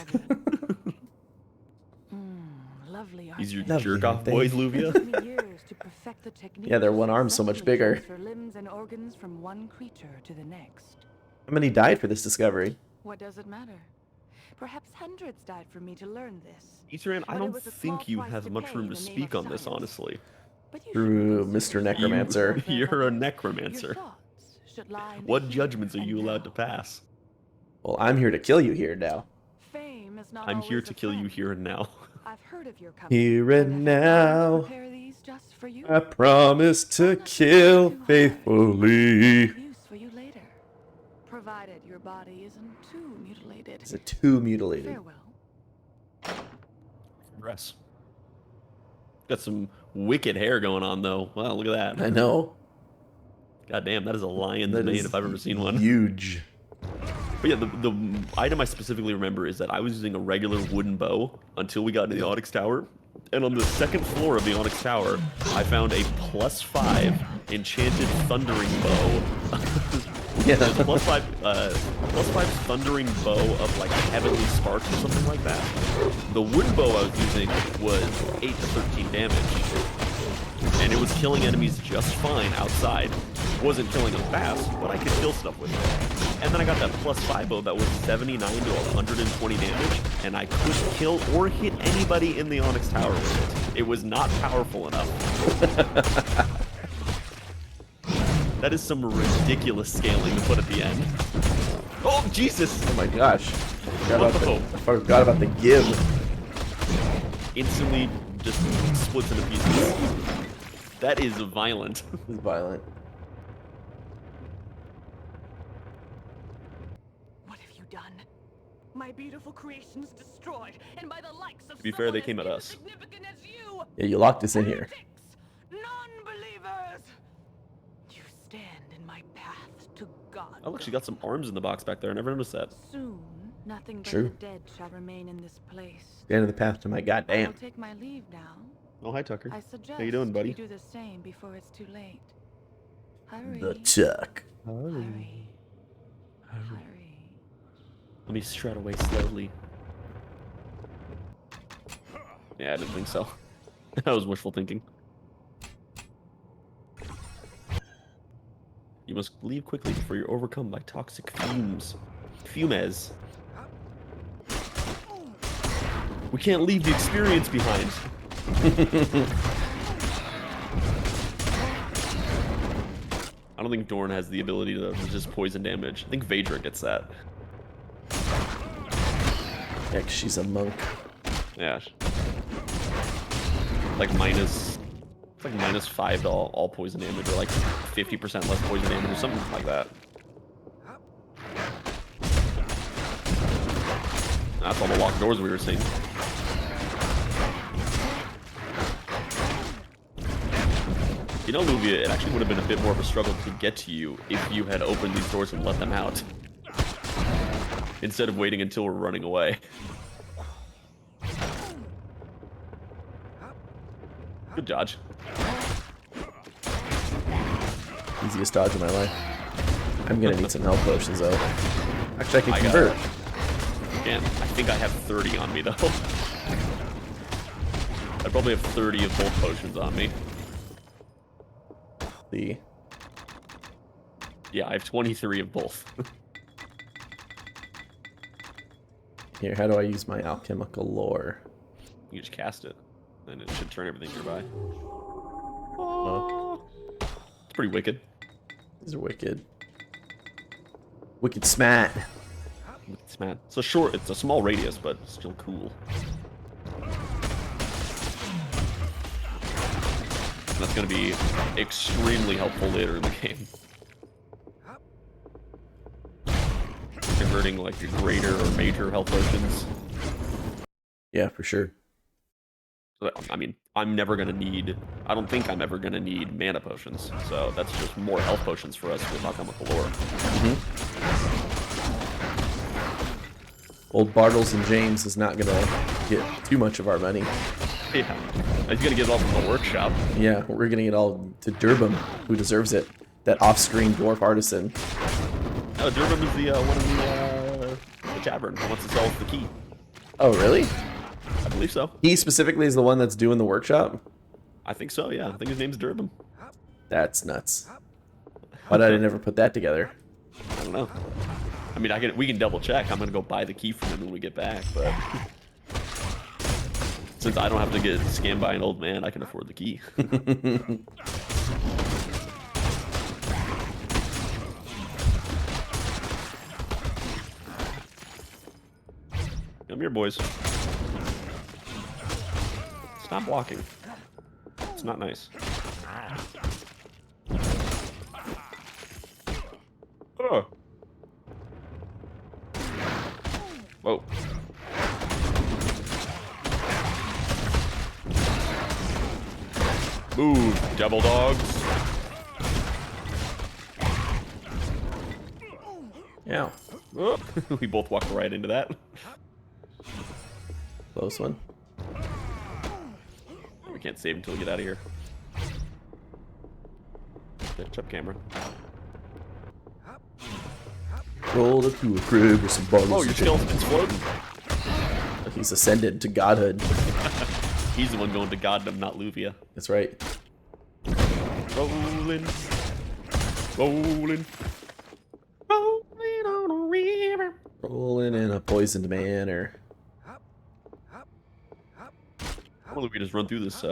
Lovely. These are your Lovely, jerk-off boys, Luvia? Yeah, their one arm's so much bigger. Limbs and organs from one creature to the next. How many died for this discovery? What does it matter? Perhaps hundreds died for me to learn this. Ysuran, I don't think you have much room to speak on this, honestly. True, Mr. Necromancer. You're a necromancer. What judgments are you allowed to pass? Well, I'm here to kill you here now. I'm here to kill you here and now. I've heard of your company. Here and now, I promise to kill faithfully. Use for you later, provided your body isn't too mutilated. Is it too mutilated? Farewell. Dress. Got some wicked hair going on, though. Wow, look at that. I know. God damn, that is a lion's That mane is if I've ever seen one. Huge. But yeah, the item I specifically remember is that I was using a regular wooden bow until we got into the Onyx Tower. And on the second floor of the Onyx Tower, I found a +5 enchanted thundering bow. Yeah. There's a +5 thundering bow of like heavenly spark or something like that. The wooden bow I was using was 8 to 13 damage. And it was killing enemies just fine outside. Wasn't killing them fast, but I could kill stuff with it. And then I got that +5 bow that was 79 to 120 damage, and I couldn't kill or hit anybody in the Onyx Tower with it. It was not powerful enough. That is some ridiculous scaling to put at the end. Oh, Jesus! Oh my gosh. I forgot about the give. Instantly just splits into pieces. That is violent. It's violent. What have you done? My beautiful creations destroyed, and by the likes of To be fair, they came at us. Significant as you. Yeah, you locked us in here. Heretics, non-believers. You stand in my path to God. I actually got some arms in the box back there. I never noticed that. Soon, nothing but True. the dead shall remain in this place. Stand in the path to my I'll goddamn. take my leave now. Oh, hi, Tucker. I suggest How you doing, buddy? you do the same before it's too late. Hurry. The tuck. Hurry. Hurry. Let me strut away slowly. Yeah, I didn't think so. That was wishful thinking. You must leave quickly before you're overcome by toxic fumes. Fumes. We can't leave the experience behind. I don't think Dorn has the ability to resist poison damage. I think Vaedra gets that. Yeah, 'cause she's a monk. Yeah. Like minus... It's like -5 to all poison damage, or like 50% less poison damage, or something like that. That's all the locked doors we were seeing. You know, Luvia, it actually would have been a bit more of a struggle to get to you if you had opened these doors and let them out. Instead of waiting until we're running away. Good dodge. Easiest dodge of my life. I'm gonna need some health potions though. Actually, I can convert. Again, I think I have 30 on me though. I probably have 30 of both potions on me. Yeah, I have 23 of both. Here, how do I use my alchemical lore? You just cast it, and it should turn everything nearby. It's pretty wicked. These are wicked. Wicked smat. Wicked smat. It's a small radius, but still cool. And that's going to be extremely helpful later in the game. Converting like your greater or major health potions. Yeah, for sure. I mean, I'm never going to need... I don't think I'm ever going to need mana potions. So that's just more health potions for us with alchemical lore. Old Bartles and James is not going to get too much of our money. Yeah. He's going to get it all from the workshop. Yeah, we're going to get all to Durbum, who deserves it. That off-screen dwarf artisan. Oh, Dorn is the one in the tavern who wants to sell us the key. Oh, really? I believe so. He specifically is the one that's doing the workshop? I think so, yeah. I think his name's Durbin. That's nuts. Why did I never put that together? I don't know. I mean, we can double check. I'm gonna go buy the key from him when we get back, but since I don't have to get scammed by an old man, I can afford the key. Come here, boys. Stop walking. It's not nice. Oh. Whoa. Move, devil dogs. Yeah. Oh. We both walked right into that. Close one. We can't save until we get out of here. Catch up, camera. Roll up to a crib with some bottles. Oh, your skeleton's floating. He's ascended to godhood. He's the one going to goddom, not Luvia. That's right. Rolling. Rolling. Rolling on a river. Rolling in a poisoned manor. Normally we just run through this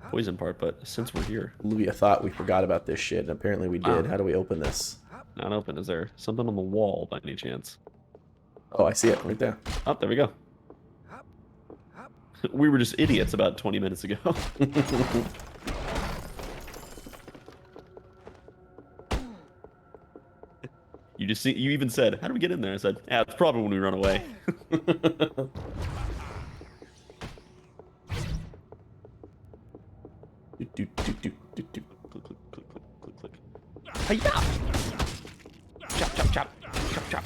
poison part, but since we're here... Luvia thought we forgot about this shit, and apparently we did. How do we open this? Not open. Is there something on the wall by any chance? Oh, I see it right there. Oh, there we go. We were just idiots about 20 minutes ago. You even said, how do we get in there? I said, yeah, it's probably when we run away. Click. Hi-ya! Chop, chop, chop. Chop, chop.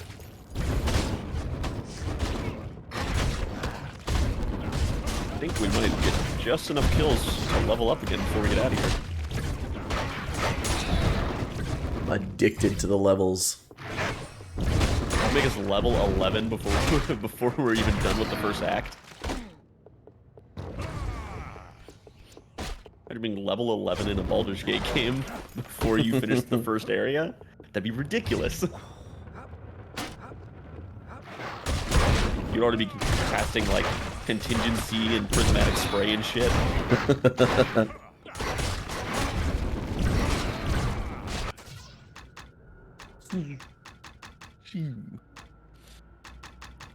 I think we might get just enough kills to level up again before we get out of here. I'm addicted to the levels. Make us level 11 before we're even done with the first act. started being level 11 in a Baldur's Gate game before you finish the first area? That'd be ridiculous. You'd already be casting like contingency and prismatic spray and shit.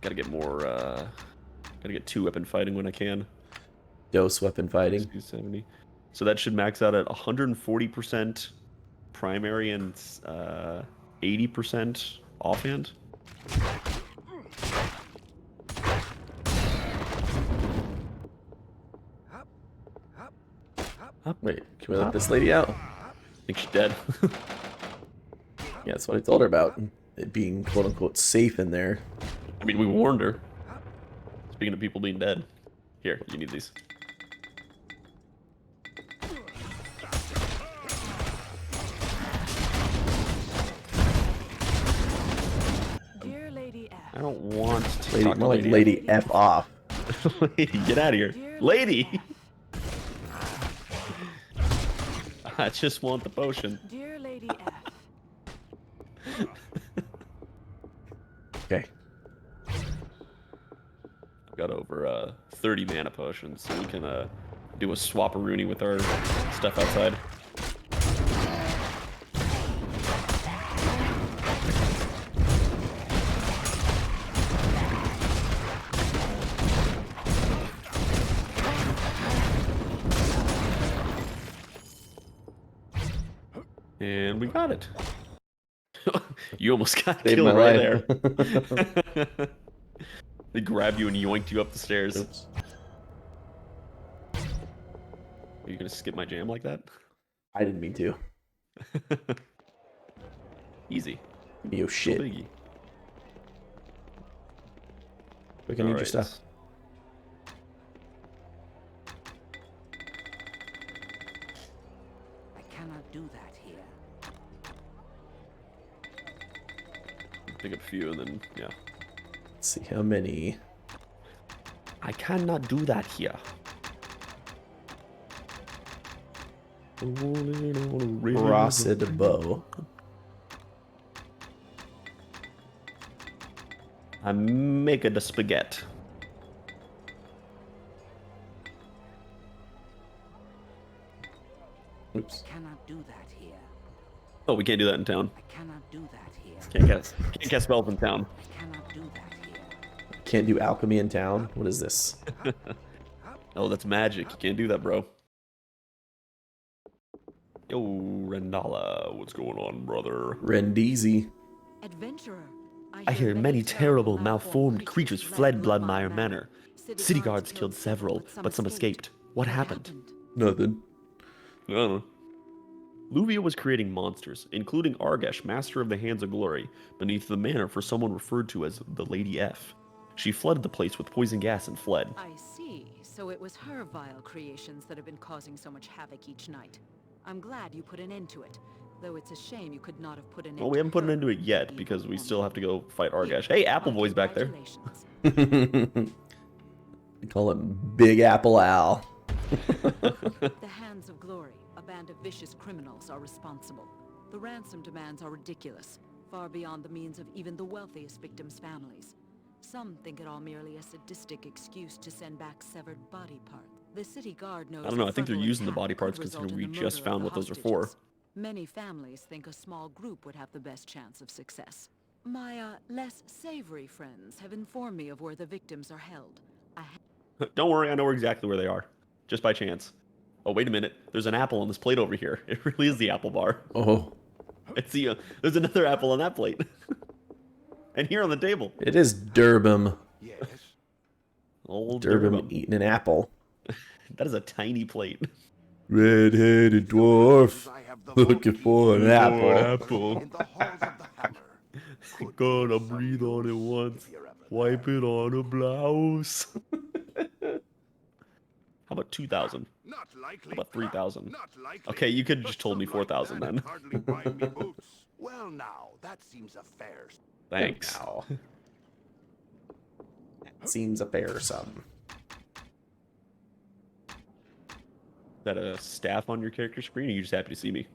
Gotta get more, gotta get 2 weapon fighting when I can. Dose weapon fighting. 270. So that should max out at 140% primary and 80% offhand. Wait, can we let this lady out? I think she's dead. Yeah, that's what I told her about. It being quote-unquote safe in there. I mean, we warned her. Speaking of people being dead. Here, you need these. Dear Lady F. I don't want to Lady, talk to more like Lady. Lady F off. Lady, get out of here. Dear Lady! F. I just want the potion. Dear Lady F. Okay. I've got over 30 mana potions, so we can do a swap-a-rooney with our stuff outside. And we got it. You almost got Saved killed my right life. there. They grabbed you and yoinked you up the stairs. Oops. Are you gonna skip my jam like that? I didn't mean to. Easy. Yo, No shit. biggie. We can need your Alright. stuff. I cannot do that here. Pick up a few and then, yeah. Let's see how many. I cannot do that here. Frosted bow. I make the spaghetti. Oops. Cannot do that here. Oh, we can't do that in town. I cannot do that here. Can't cast spells in town. I cannot do that here. Can't do alchemy in town. What is this? Oh, that's magic. You can't do that, bro. Yo, Rendala, what's going on, brother? Rendeezy. Adventurer. I hear many terrible, malformed creatures fled Bloodmire Manor. City guards killed several, but some escaped. What happened? Nothing. I don't know. Luvia was creating monsters, including Argesh, Master of the Hands of Glory, beneath the manor for someone referred to as the Lady F. She flooded the place with poison gas and fled. I see. So it was her vile creations that have been causing so much havoc each night. I'm glad you put an end to it, though it's a shame you could not have put an end to Well, we haven't put an end to it yet, evil because we woman. still have to go fight Argesh. Hey, Appleboy's back there. Congratulations. We call him Big Apple Al. The Hands of Glory, a band of vicious criminals, are responsible. The ransom demands are ridiculous, far beyond the means of even the wealthiest victims' families. Some think it all merely a sadistic excuse to send back severed body parts. The city guard knows I don't know, a I think they're frontal using the attack body could parts result considering in we the just murder of found the what those are for. hostages. Many families think a small group would have the best chance of success. My, less savory friends have informed me of where the victims are held. Don't worry, I know exactly where they are. Just by chance. Oh, wait a minute. There's an apple on this plate over here. It really is the apple bar. Oh, It's the, there's another apple on that plate. And here on the table. it is Durbum. Yes. Old Durbum Durbum. eating an apple. That is a tiny plate. Red-headed dwarf I have the looking for an apple. Apple. in the halls of the hammer. Gonna breathe on it once. Wipe it on a blouse. How about 2,000? Not likely. How about 3,000? Not likely. Okay, you could have A just told me sum like 4,000 that then. hardly buy me boots. Well, now that seems a fair. Thanks. Now. That seems a fair sum. that staff on your character screen, or are you just happy to see me?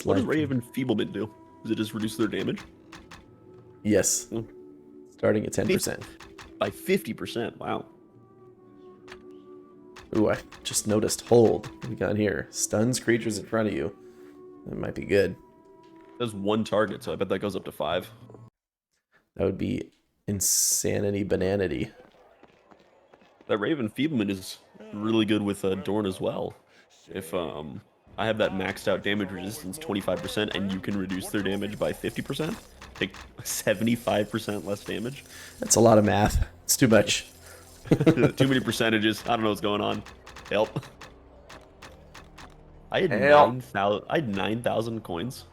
What does Ray of Enfeeblement do? Does it just reduce their damage? Yes. Starting at 10%. By 50%. Wow. Ooh, I just noticed hold. What we got here? Stuns creatures in front of you. That might be good. That's one target, so I bet that goes up to 5. That would be insanity bananity. That Ray of Enfeeblement is really good with Dorn as well. If I have that maxed out damage resistance 25%, and you can reduce their damage by 50%, take 75% less damage. That's a lot of math. It's too much. Too many percentages. I don't know what's going on. Help. I had 9,000 coins.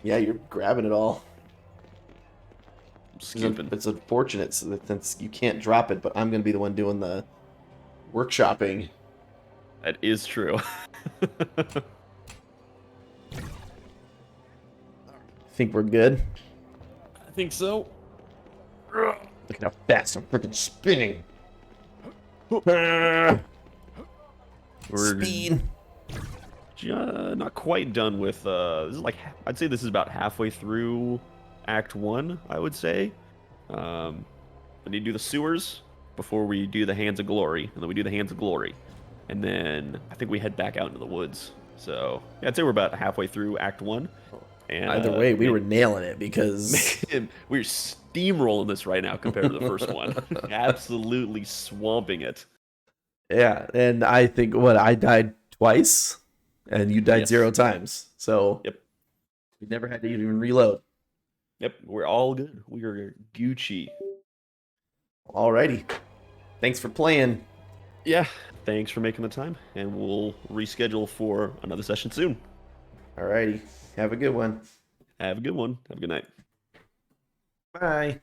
Yeah, you're grabbing it all. I'm skipping. It's unfortunate since you can't drop it, but I'm going to be the one doing the workshopping. That is true. Think we're good? I think so. Look at how fast I'm freaking spinning. Speed. Not quite done with. This is like, I'd say this is about halfway through Act 1, I would say. I need to do the sewers before we do the Hands of Glory, and then we do the Hands of Glory. And then I think we head back out into the woods. So yeah, I'd say we're about halfway through Act 1. And either way, we were nailing it because we're steamrolling this right now compared to the first one. Absolutely swamping it. Yeah, and I think I died twice, and you died 0 times. So yep, we never had to even reload. Yep, we're all good. We are Gucci. Alrighty, thanks for playing. Yeah, thanks for making the time, and we'll reschedule for another session soon. Alrighty, have a good one. Have a good one. Have a good night. Bye.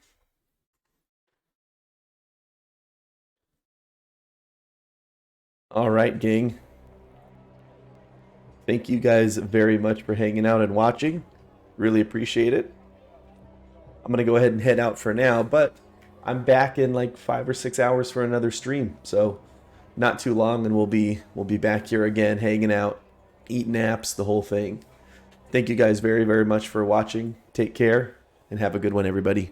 All right, gang. Thank you guys very much for hanging out and watching. Really appreciate it. I'm going to go ahead and head out for now, but I'm back in like 5 or 6 hours for another stream. So not too long, and we'll be back here again, hanging out, eating apps, the whole thing. Thank you guys very, very much for watching. Take care and have a good one, everybody.